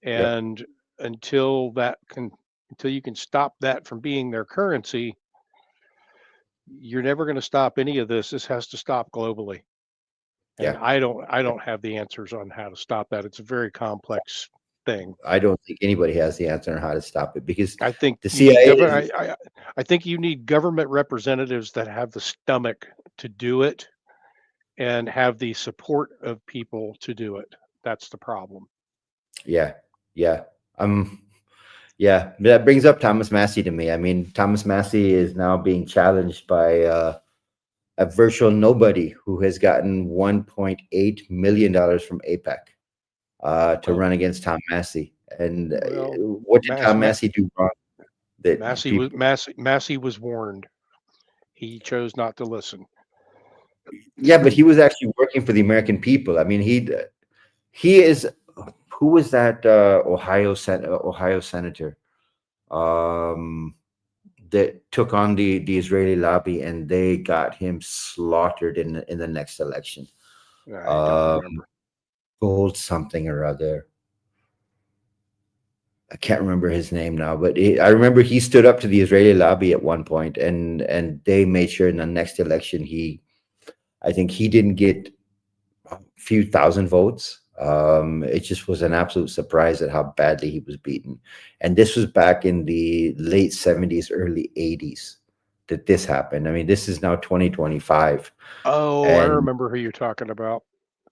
B: Yep.
C: And until you can stop that from being their currency, you're never going to stop any of this. This has to stop globally. And
B: Yeah.
C: I don't have the answers on how to stop that. It's a very complex thing.
B: I don't think anybody has the answer on how to stop it, because
C: I think
B: the
C: you need
B: CIA
C: I think you need government representatives that have the stomach to do it and have the support of people to do it. That's the problem.
B: Yeah. Yeah, that brings up Thomas Massey to me. I mean, Thomas Massey is now being challenged by a virtual nobody who has gotten $1.8 million from APEC to run against Tom Massey. And what did Tom Massey do wrong?
C: Massey was warned. He chose not to listen.
B: Yeah, but he was actually working for the American people. I mean, He is. Who was that Ohio senator that took on the Israeli lobby, and they got him slaughtered in the next election?
C: I don't remember.
B: Gold something or other. I can't remember his name now, but I remember he stood up to the Israeli lobby at one point, and they made sure in the next election I think he didn't get a few thousand votes. It just was an absolute surprise at how badly he was beaten. And this was back in the late 70s, early 80s that this happened. I mean, this is now 2025.
C: Oh, I remember who you're talking about.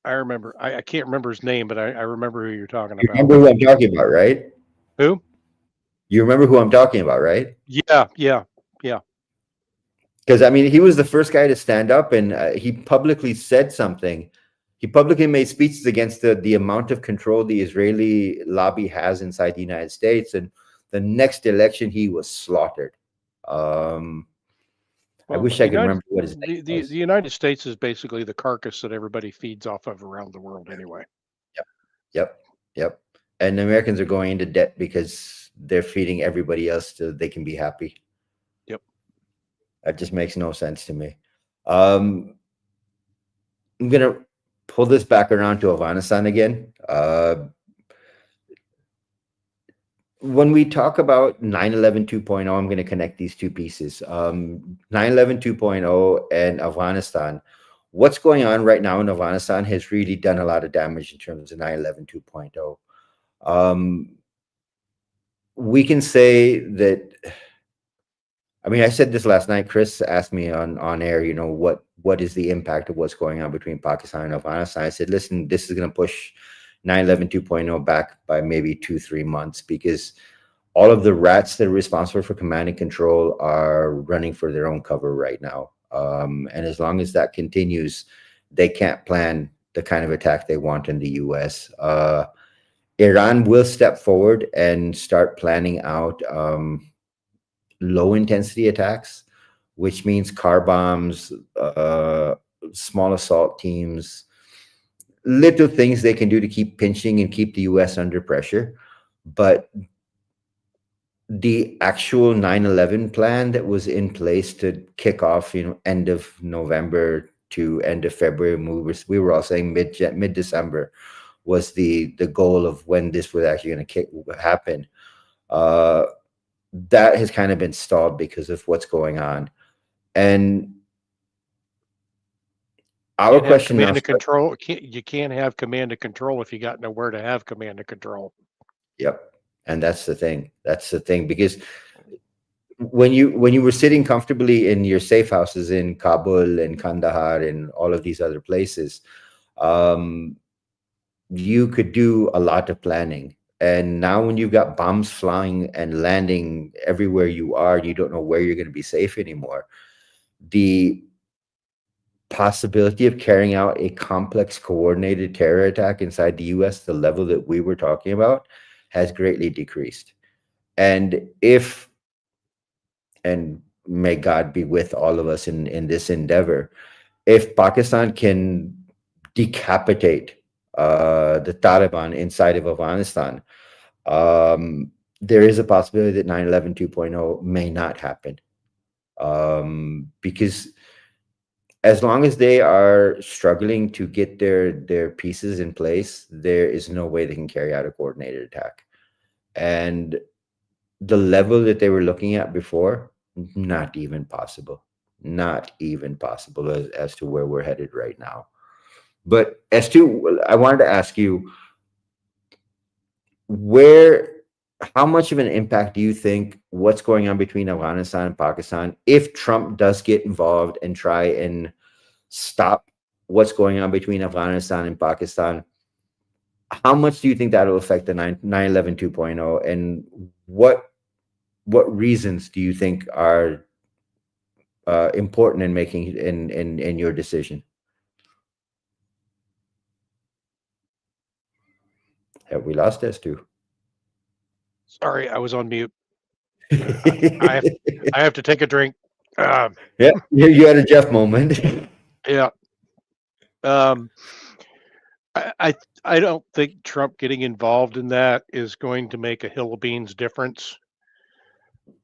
C: I remember. I can't remember his name, but I remember who you're talking
B: You
C: about.
B: remember who I'm talking about, right?
C: Who?
B: You remember who I'm talking about, right?
C: Yeah.
B: Because I mean, he was the first guy to stand up, and he publicly said something. He publicly made speeches against the amount of control the Israeli lobby has inside the United States. And the next election, he was slaughtered. I wish I could remember what his name was.
C: The United States is basically the carcass that everybody feeds off of around the world anyway.
B: Yep. And the Americans are going into debt because they're feeding everybody else so they can be happy.
C: Yep.
B: That just makes no sense to me. I'm going to pull this back around to Afghanistan again. When we talk about 9/11 2.0, I'm going to connect these two pieces. 9/11 2.0 and Afghanistan. What's going on right now in Afghanistan has really done a lot of damage in terms of 9/11 2.0. We can say that, I mean, I said this last night. Chris asked me on air, you know, what is the impact of what's going on between Pakistan and Afghanistan? I said, listen, this is going to push 9/11 2.0 back by maybe 2-3 months, because all of the rats that are responsible for command and control are running for their own cover right now. And as long as that continues, they can't plan the kind of attack they want in the US. Iran will step forward and start planning out low intensity attacks, which means car bombs, small assault teams, little things they can do to keep pinching and keep the US under pressure. But the actual 9/11 plan that was in place to kick off, you know, end of November to end of February, we were all saying mid-December was the goal of when this was actually going to happen. That has kind of been stalled because of what's going on. And our question now,
C: control. You can't have command and control if you got nowhere to have command and control.
B: Yep. And that's the thing. Because when you were sitting comfortably in your safe houses in Kabul and Kandahar and all of these other places, you could do a lot of planning. And now when you've got bombs flying and landing everywhere you are, you don't know where you're going to be safe anymore. The possibility of carrying out a complex coordinated terror attack inside the US, the level that we were talking about, has greatly decreased. And may God be with all of us in this endeavor, if Pakistan can decapitate the Taliban inside of Afghanistan, there is a possibility that 9/11 2.0 may not happen. Because as long as they are struggling to get their pieces in place, there is no way they can carry out a coordinated attack. And the level that they were looking at before, not even possible as to where we're headed right now. But I wanted to ask you, how much of an impact do you think what's going on between Afghanistan and Pakistan, if Trump does get involved and try and stop what's going on between Afghanistan and Pakistan, how much do you think that will affect the 9/11 2.0, and what reasons do you think are important in making in your decision? Have we lost us too?
C: Sorry, I was on mute. I have to take a drink.
B: Yeah, you had a Jeff moment.
C: Yeah. I don't think Trump getting involved in that is going to make a hill of beans difference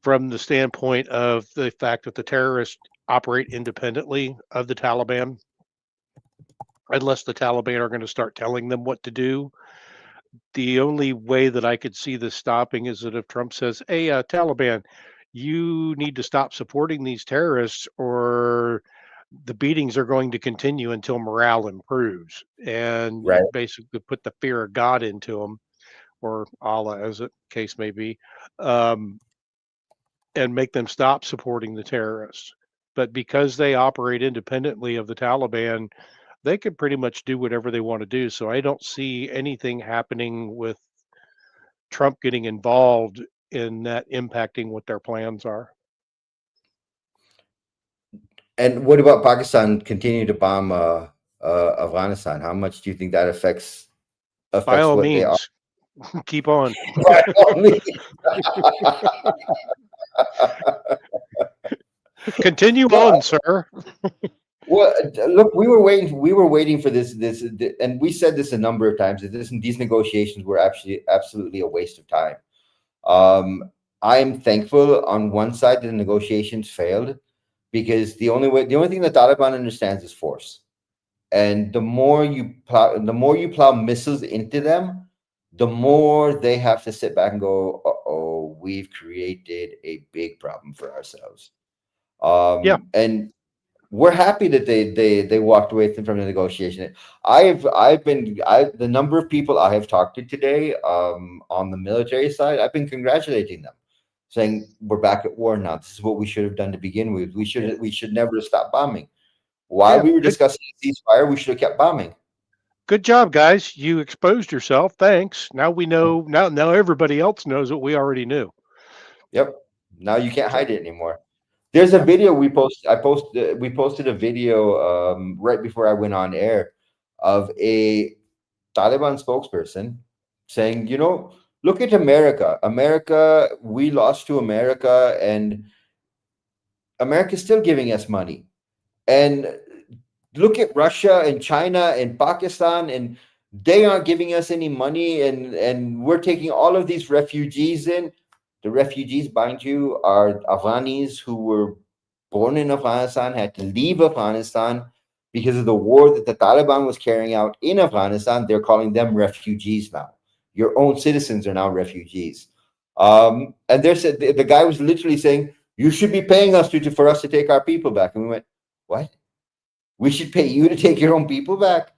C: from the standpoint of the fact that the terrorists operate independently of the Taliban, unless the Taliban are going to start telling them what to do. The only way that I could see this stopping is that if Trump says, "Hey, Taliban, you need to stop supporting these terrorists, or the beatings are going to continue until morale improves," and
B: Right.
C: basically put the fear of God into them, or Allah, as the case may be, um, and make them stop supporting the terrorists. But because they operate independently of the Taliban, they can pretty much do whatever they want to do. So I don't see anything happening with Trump getting involved in that impacting what their plans are.
B: And what about Pakistan continuing to bomb Afghanistan? How much do you think that
C: By
B: affects
C: all
B: what they are?
C: means, keep on.
B: By all means.
C: Continue
B: No,
C: on, sir.
B: well, look, we were waiting for this, and we said this a number of times, that these negotiations were actually absolutely a waste of time. I am thankful on one side that the negotiations failed, because the only thing the Taliban understands is force. And the more you plow missiles into them, the more they have to sit back and go, "Uh-oh, we've created a big problem for ourselves."
C: Yeah,
B: And we're happy that they walked away from the negotiation. The number of people I have talked to today, on the military side, I've been congratulating them, saying we're back at war now. This is what we should have done to begin with. We should never have stopped bombing. While
C: yeah.
B: we were
C: Good,
B: discussing a ceasefire, we should have kept bombing.
C: good job, guys. You exposed yourself. Thanks. Now we know. Now everybody else knows what we already knew.
B: Yep. Now you can't
C: So,
B: hide it anymore. There's a
C: yeah.
B: video we posted a video right before I went on air of a Taliban spokesperson saying, look at America. America, we lost to America, and America's still giving us money. And look at Russia and China and Pakistan, and they aren't giving us any money, and we're taking all of these refugees in. The refugees, mind you, are Afghanis who were born in Afghanistan, had to leave Afghanistan because of the war that the Taliban was carrying out in Afghanistan. They're calling them refugees now. Your own citizens are now refugees. And the guy was literally saying, "You should be paying us for us to take our people back." And we went, "What? We should pay you to take your own people back?"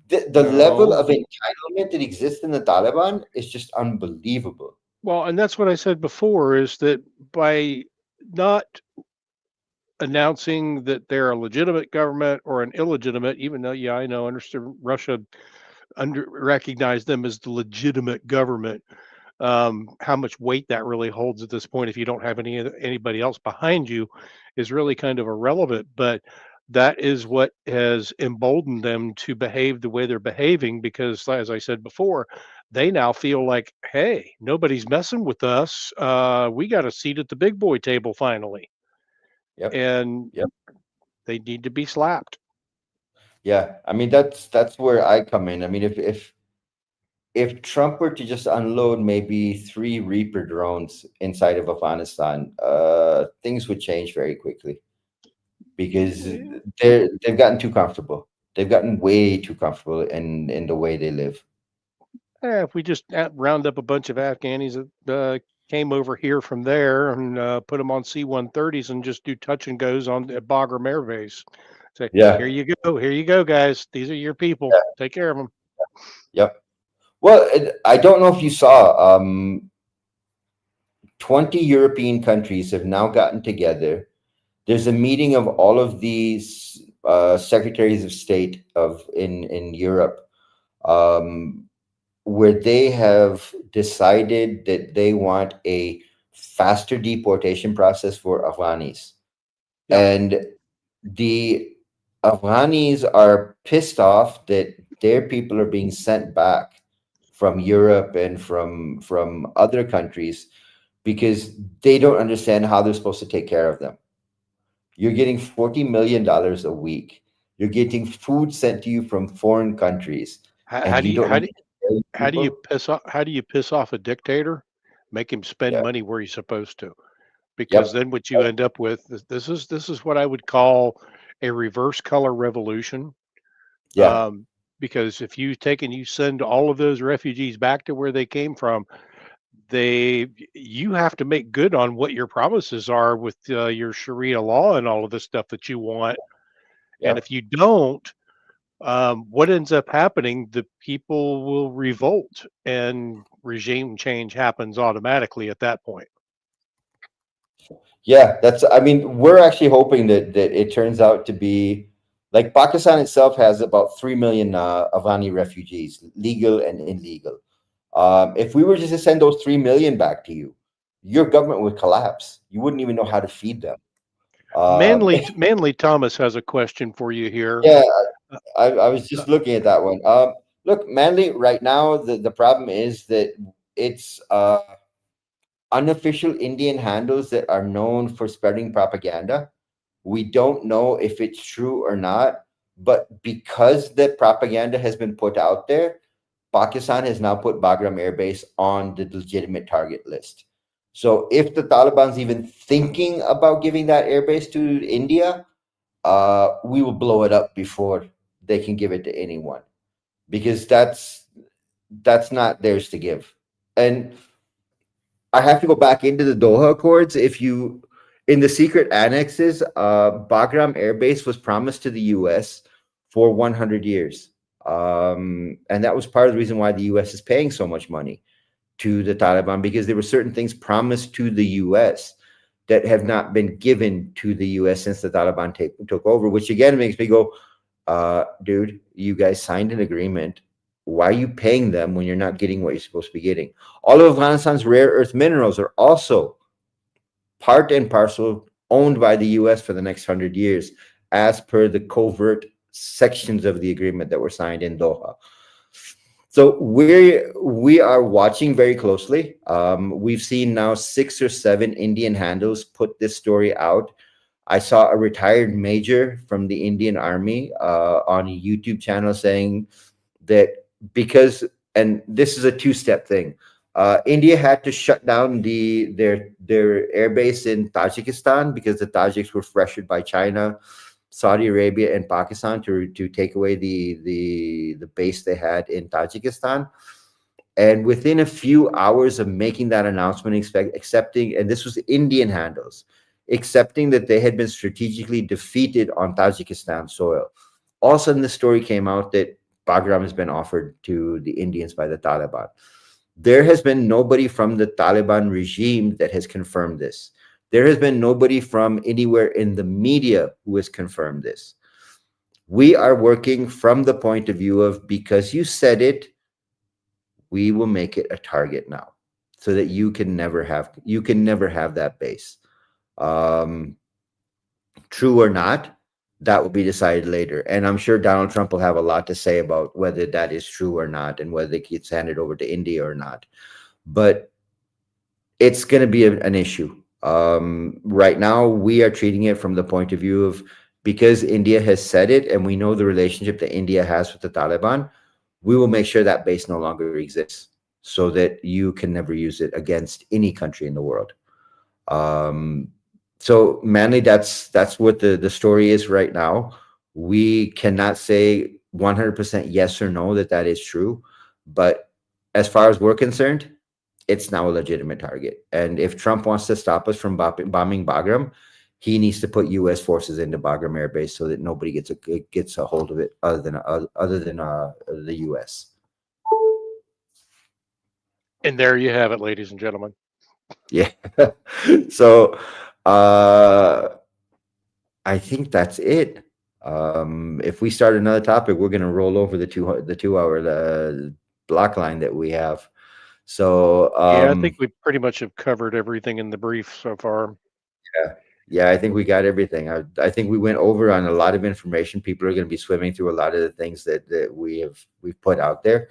B: The level
C: No.
B: of entitlement that exists in the Taliban is just unbelievable.
C: Well, and that's what I said before, is that by not announcing that they're a legitimate government or an illegitimate, even though, yeah, I know, understood Russia recognized them as the legitimate government. How much weight that really holds at this point, if you don't have anybody else behind you, is really kind of irrelevant. But that is what has emboldened them to behave the way they're behaving, because, as I said before, they now feel like, hey, nobody's messing with us. We got a seat at the big boy table finally,
B: Yep.
C: and
B: Yep.
C: they need to be slapped.
B: Yeah. I mean, that's where I come in. I mean, if Trump were to just unload maybe 3 Reaper drones inside of Afghanistan, things would change very quickly, because they've gotten too comfortable. They've gotten way too comfortable in the way they live.
C: If we just round up a bunch of Afghanis that came over here from there, and put them on C-130s and just do touch and goes on at Bagram Air Base. Say,
B: Yeah.
C: here you go, guys. These are your people.
B: Yeah.
C: Take care of them.
B: Yep. Well, I don't know if you saw, 20 European countries have now gotten together. There's a meeting of all of these secretaries of state in Europe, where they have decided that they want a faster deportation process for Afghanis.
C: Yeah.
B: And the Afghanis are pissed off that their people are being sent back from Europe and from other countries, because they don't understand how they're supposed to take care of them. You're getting $40 million a week. You're getting food sent to you from foreign countries. and you don't know
C: how do you
B: people.
C: piss off a dictator? Make him spend
B: Yeah.
C: money where he's supposed to, because
B: Yep.
C: then what you end up with this is what I would call a reverse color revolution.
B: Yeah.
C: Um, because if you take and you send all of those refugees back to where they came from, you have to make good on what your promises are with your Sharia law and all of the stuff that you want. And
B: Yep.
C: if you don't, what ends up happening, the people will revolt and regime change happens automatically at that point.
B: Yeah, I mean, we're actually hoping that it turns out to be like Pakistan itself has about 3 million Afghani refugees, legal and illegal. If we were just to send those 3 million back to you, your government would collapse. You wouldn't even know how to feed them.
C: Manly Thomas has a question for you here.
B: Yeah,
C: Uh,
B: I was just looking at that one. Look, Manly, right now, the problem is that it's unofficial Indian handles that are known for spreading propaganda. We don't know if it's true or not, but because the propaganda has been put out there, Pakistan has now put Bagram Air Base on the legitimate target list. So if the Taliban's even thinking about giving that airbase to India, we will blow it up before they can give it to anyone, because that's not theirs to give. And I have to go back into the Doha Accords. In the secret annexes, Bagram Air Base was promised to the U.S. for 100 years. And that was part of the reason why the U.S. is paying so much money to the Taliban, because there were certain things promised to the U.S. that have not been given to the U.S. since the Taliban took over, which again makes me go, dude, you guys signed an agreement. Why are you paying them when you're not getting what you're supposed to be getting? All of Afghanistan's rare earth minerals are also part and parcel owned by the U.S. for the next 100 years, as per the covert sections of the agreement that were signed in Doha. So we are watching very closely. We've seen now 6 or 7 Indian handles put this story out. I saw a retired major from the Indian Army on a YouTube channel saying that because, and this is a 2-step thing, India had to shut down their airbase in Tajikistan because the Tajiks were pressured by China, Saudi Arabia, and Pakistan to take away the base they had in Tajikistan. And within a few hours of making that announcement, accepting, and this was Indian handles, accepting that they had been strategically defeated on Tajikistan soil, all of a sudden the story came out that Bagram has been offered to the Indians by the Taliban. There has been nobody from the Taliban regime that has confirmed this. There has been nobody from anywhere in the media who has confirmed this. We are working from the point of view of, because you said it, we will make it a target now, so that you can never have that base. True or not, that will be decided later. And I'm sure Donald Trump will have a lot to say about whether that is true or not, and whether it gets handed over to India or not. But it's going to be an issue. Right now, we are treating it from the point of view of, because India has said it, and we know the relationship that India has with the Taliban, we will make sure that base no longer exists, so that you can never use it against any country in the world. So Manly, that's what the story is right now. We cannot say 100% yes or no that is true, but as far as we're concerned, it's now a legitimate target. And if Trump wants to stop us from bombing Bagram, he needs to put U.S. forces into Bagram Air Base so that nobody gets a hold of it other than the U.S.
C: And there you have it, ladies and gentlemen.
B: Yeah. So I think that's it. If we start another topic, we're going to roll over the 2-hour block line that we have. So
C: Yeah, I think we pretty much have covered everything in the brief so far.
B: Yeah, I think we got everything. I think we went over on a lot of information. People are going to be swimming through a lot of the things that we've put out there.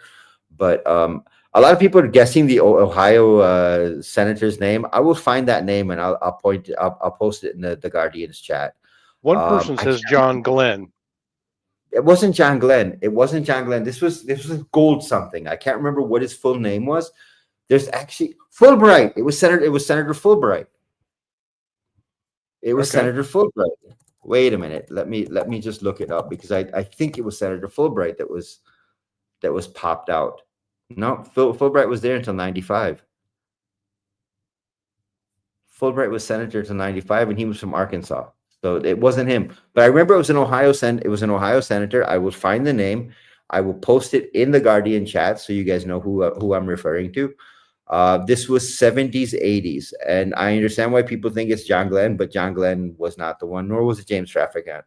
B: But a lot of people are guessing the Ohio senator's name. I will find that name and I'll post it in the Guardian's chat.
C: One person says John Glenn.
B: It wasn't John Glenn. It wasn't John Glenn. This was Gold something. I can't remember what his full name was. There's actually Fulbright. It was Senator Fulbright. It was
C: Okay.
B: Senator Fulbright. Wait a minute. Let me just look it up, because I think it was Senator Fulbright that was popped out. No, Fulbright was there until 95. Fulbright was senator until 95, and he was from Arkansas. So it wasn't him. But I remember it was an Ohio senator. I will find the name. I will post it in the Guardian chat so you guys know who I'm referring to. This was 70s, 80s. And I understand why people think it's John Glenn, but John Glenn was not the one, nor was it James Trafficant.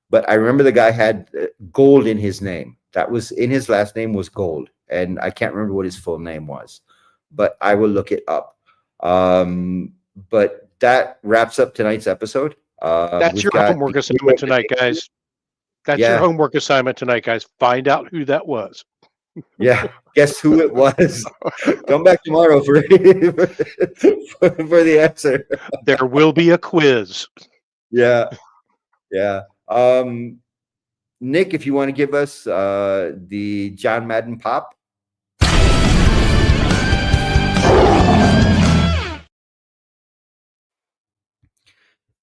B: But I remember the guy had Gold in his name. That was in his last name was Gold. And I can't remember what his full name was, but I will look it up. But that wraps up tonight's episode.
C: That's your homework assignment tonight, guys. That's your homework assignment tonight, guys. Find out who that was.
B: Yeah, guess who it was. Come back tomorrow for the answer.
C: There will be a quiz.
B: Yeah. Nick, if you want to give us the John Madden pop.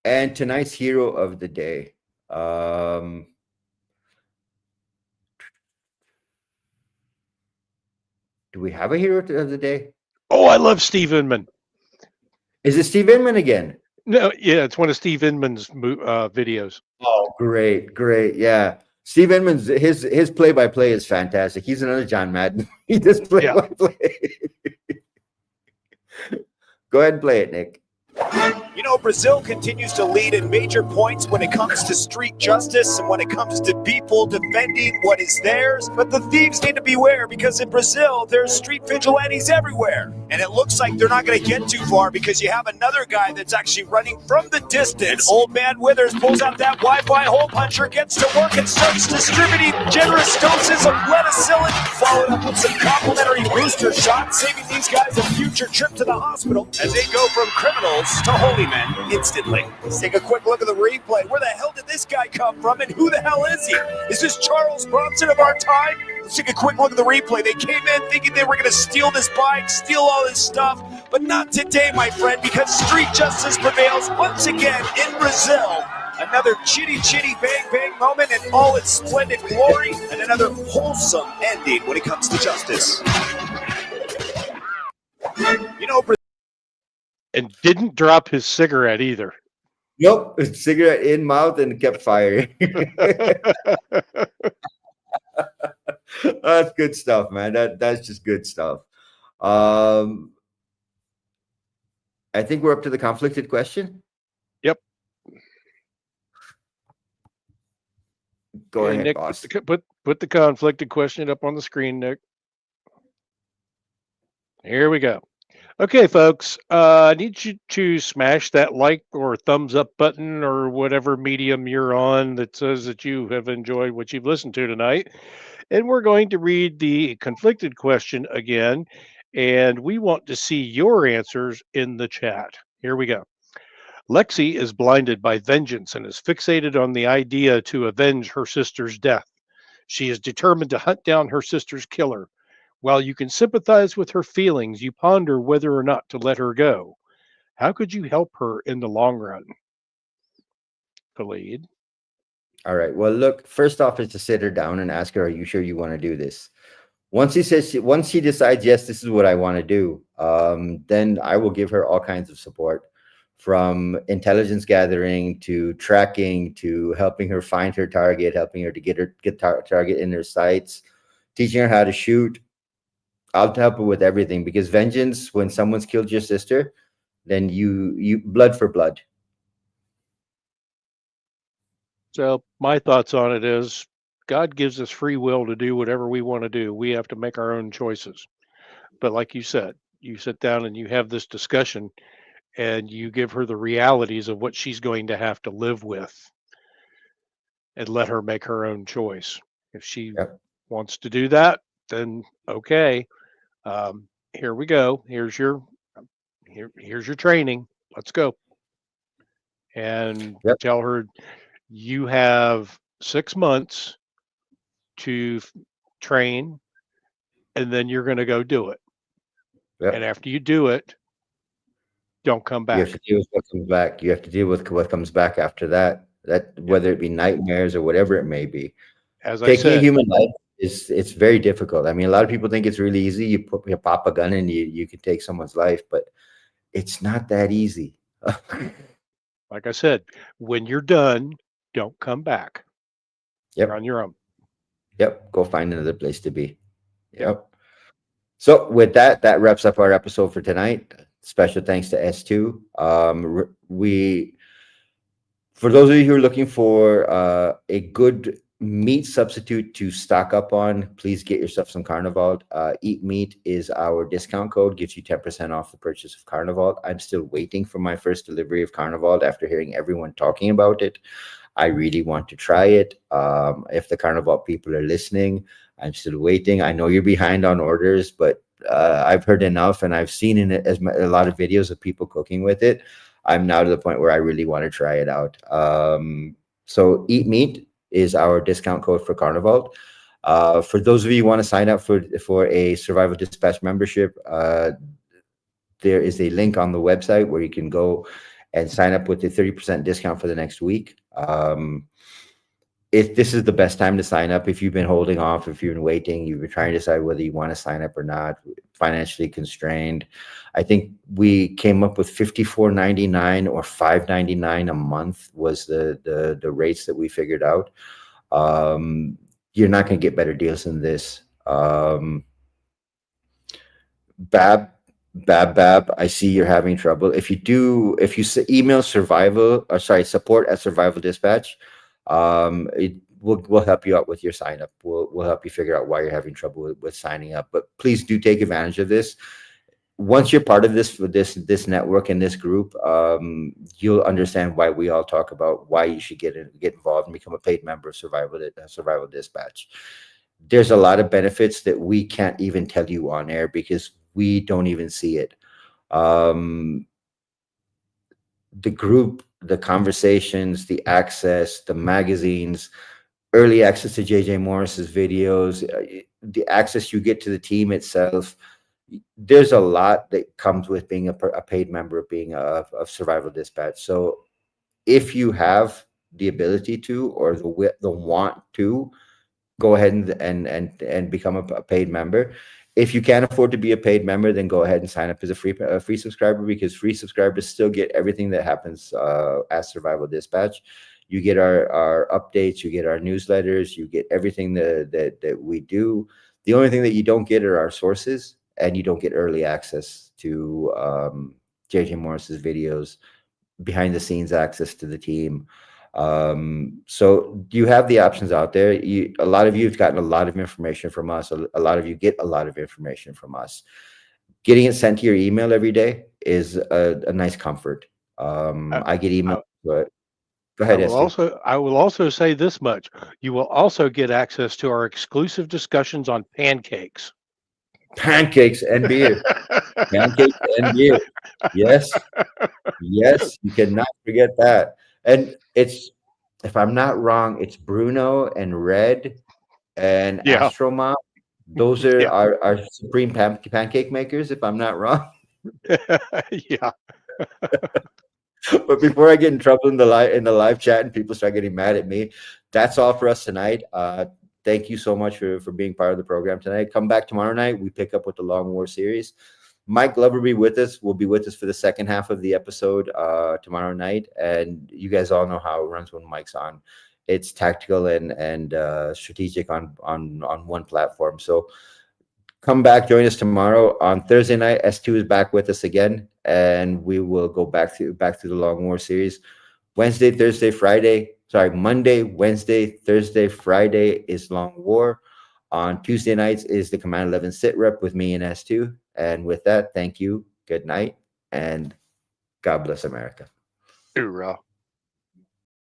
B: And tonight's hero of the day. Do we have a hero of the day?
C: Oh, I love Steve Inman.
B: Is it Steve Inman again?
C: No, yeah, it's one of Steve Inman's videos.
B: Oh, great. Yeah. Steve Inman's his play-by-play is fantastic. He's another John Madden. He does play-by-play. Go ahead and play it, Nick.
F: You know, Brazil continues to lead in major points when it comes to street justice and when it comes to people defending what is theirs. But the thieves need to beware, because in Brazil, there's street vigilantes everywhere. And it looks like they're not going to get too far, because you have another guy that's actually running from the distance. Old Man Withers pulls out that Wi-Fi hole puncher, gets to work, and starts distributing generous doses of penicillin, followed up with some complimentary booster shots, saving these guys a future trip to the hospital as they go from criminals to holy men instantly. Let's take a quick look at the replay. Where the hell did this guy come from, and who the hell is he? Is this Charles Bronson of our time? Let's take a quick look at the replay. They came in thinking they were going to steal this bike, steal all this stuff, but not today, my friend, because street justice prevails once again in Brazil. Another chitty bang bang moment in all its splendid glory, and another wholesome ending when it comes to justice. You know,
C: and didn't drop his cigarette either.
B: Nope, cigarette in mouth and kept firing. That's good stuff, man. That's just good stuff. I think we're up to the conflicted question.
C: Yep.
B: Go ahead,
C: Nick,
B: boss.
C: Put the conflicted question up on the screen, Nick. Here we go. Okay, folks, I need you to smash that like or thumbs up button or whatever medium you're on that says that you have enjoyed what you've listened to tonight. And we're going to read the conflicted question again, and we want to see your answers in the chat. Here we go. Lexi is blinded by vengeance and is fixated on the idea to avenge her sister's death. She is determined to hunt down her sister's killer. While you can sympathize with her feelings, you ponder whether or not to let her go. How could you help her in the long run? Khalid.
B: All right. Well, look, first off is to sit her down and ask her, are you sure you want to do this? Once she decides, yes, this is what I want to do, then I will give her all kinds of support, from intelligence gathering to tracking to helping her find her target, helping her to get target in her sights, teaching her how to shoot. I'll help her with everything, because vengeance, when someone's killed your sister, then you blood for blood.
C: So my thoughts on it is, God gives us free will to do whatever we want to do. We have to make our own choices. But like you said, you sit down and you have this discussion and you give her the realities of what she's going to have to live with and let her make her own choice. If she wants to do that, then okay. Here we go. Here's your training. Let's go. And tell her you have 6 months to train, and then you're going to go do it.
B: Yep.
C: And after you do it, don't come
B: You have
C: back.
B: to deal with what comes back. You have to deal with what comes back after that. Whether it be nightmares or whatever it may be.
C: As I
B: Taking a
C: said,
B: human life it's very difficult. I mean, a lot of people think it's really easy. You pop a gun and you can take someone's life, but it's not that easy.
C: like I said, when you're done, don't come back.
B: Yep.
C: You're on your own.
B: Yep. Go find another place to be. Yep. So with that wraps up our episode for tonight. Special thanks to S2. For those of you who are looking for a good meat substitute to stock up on, please get yourself some Carnivalt. Eat Meat is our discount code, gives you 10% off the purchase of Carnivalt. I'm still waiting for my first delivery of Carnivalt after hearing everyone talking about it. I really want to try it. If the Carnivalt people are listening, I'm still waiting. I know you're behind on orders, but I've heard enough, and I've seen in it a lot of videos of people cooking with it. I'm now to the point where I really want to try it out. So Eat Meat is our discount code for Carnivalt. For those of you who want to sign up for a Survival Dispatch membership, there is a link on the website where you can go and sign up with a 30% discount for the next week. If this is the best time to sign up, if you've been holding off, if you've been waiting, you've been trying to decide whether you want to sign up or not, financially constrained, I think we came up with $54.99 or $5.99 a month was the rates that we figured out. You're not going to get better deals than this. Bab, I see you're having trouble. If you email support at Survival Dispatch, we'll help you out with your sign up. We'll help you figure out why you're having trouble with signing up. But please do take advantage of this. Once you're part of this network and this group, you'll understand why we all talk about why you should get involved and become a paid member of Survival Dispatch. There's a lot of benefits that we can't even tell you on air because we don't even see it. The group, the conversations, the access, the magazines, early access to JJ Morris's videos, the access you get to the team itself. There's a lot that comes with being a paid member of Survival Dispatch. So if you have the ability to or the want to, go ahead and become a paid member. If you can't afford to be a paid member, then go ahead and sign up as a free subscriber, because free subscribers still get everything that happens at Survival Dispatch. You get our updates, you get our newsletters, you get everything that we do. The only thing that you don't get are our sources, and you don't get early access to JJ Morris's videos, behind the scenes access to the team. So you have the options out there. A lot of you have gotten a lot of information from us. A lot of you get a lot of information from us. Getting it sent to your email every day is a nice comfort. I get email, but go ahead.
C: I will also say this much. You will also get access to our exclusive discussions on pancakes.
B: Pancakes and beer. Pancakes and beer. Yes. Yes. You cannot forget that. And it's, if I'm not wrong, it's Bruno and Red and Astromop. Those are our supreme pancake makers, if I'm not wrong.
C: Yeah.
B: But before I get in trouble in the live chat and people start getting mad at me, that's all for us tonight. Thank you so much for being part of the program tonight. Come back tomorrow night. We pick up with the Long War series. Mike Glover will be with us for the second half of the episode tomorrow night. And you guys all know how it runs when Mike's on. It's tactical and strategic on one platform. So come back, join us tomorrow. On Thursday night, S2 is back with us again, and we will go back to the Long War series. Monday, Wednesday, Thursday, Friday is Long War. On Tuesday nights is the Command 11 sit rep with me and S2. And with that, thank you, good night, and God bless America.
C: Hoorah.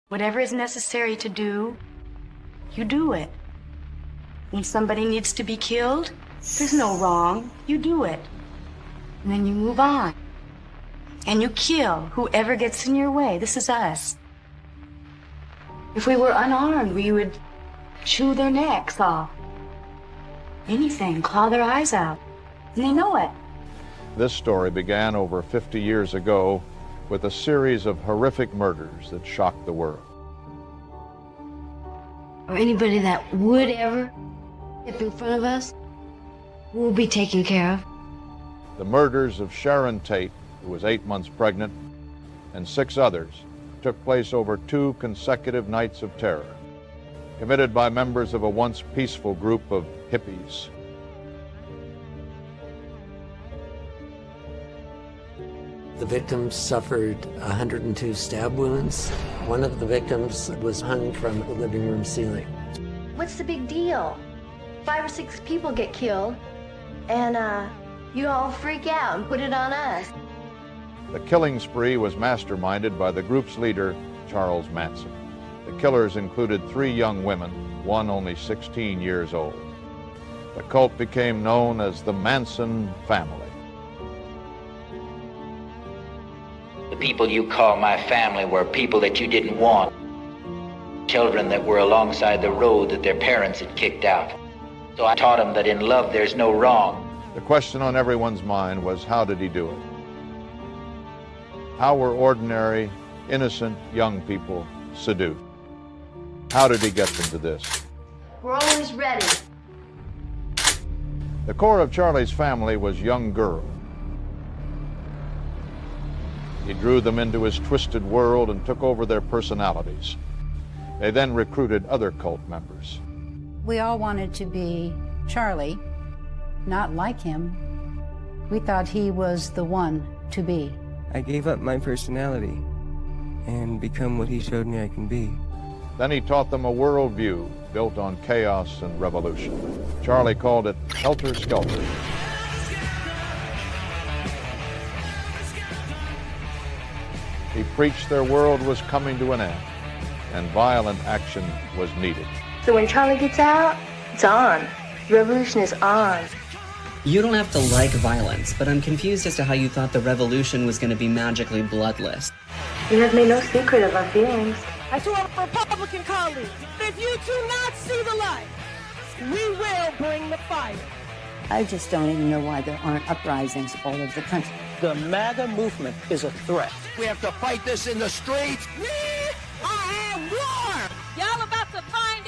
G: Whatever is necessary to do, you do it. When somebody needs to be killed, there's no wrong. You do it. And then you move on. And you kill whoever gets in your way. This is us. If we were unarmed, we would chew their necks off. Anything, claw their eyes out. And they know it.
H: This story began over 50 years ago with a series of horrific murders that shocked the world.
G: Or anybody that would ever step in front of us will be taken care of.
H: The murders of Sharon Tate, who was 8 months pregnant, and 6 others took place over 2 consecutive nights of terror, committed by members of a once peaceful group of hippies.
I: The victims suffered 102 stab wounds. One of the victims was hung from the living room ceiling.
J: What's the big deal? 5 or 6 people get killed, and you all freak out and put it on us.
H: The killing spree was masterminded by the group's leader, Charles Manson. The killers included 3 young women, one only 16 years old. The cult became known as the Manson family.
K: The people you call my family were people that you didn't want. Children that were alongside the road that their parents had kicked out. So I taught them that in love there's no wrong.
H: The question on everyone's mind was, how did he do it? How were ordinary, innocent young people seduced? How did he get them to this?
J: We're always ready.
H: The core of Charlie's family was young girls. He drew them into his twisted world and took over their personalities. They then recruited other cult members.
L: We all wanted to be Charlie, not like him. We thought he was the one to be.
M: I gave up my personality and become what he showed me I can be.
H: Then he taught them a worldview built on chaos and revolution. Charlie called it Helter Skelter. He preached their world was coming to an end, and violent action was needed.
J: So when Charlie gets out, it's on. The revolution is on.
N: You don't have to like violence, but I'm confused as to how you thought the revolution was going to be magically bloodless.
J: We have made no secret of our feelings.
O: And to our Republican colleagues, if you do not see the light, we will bring the fire.
P: I just don't even know why there aren't uprisings all over the country.
Q: The MAGA movement is a threat.
R: We have to fight this in the streets.
O: We are at war.
S: Y'all about to find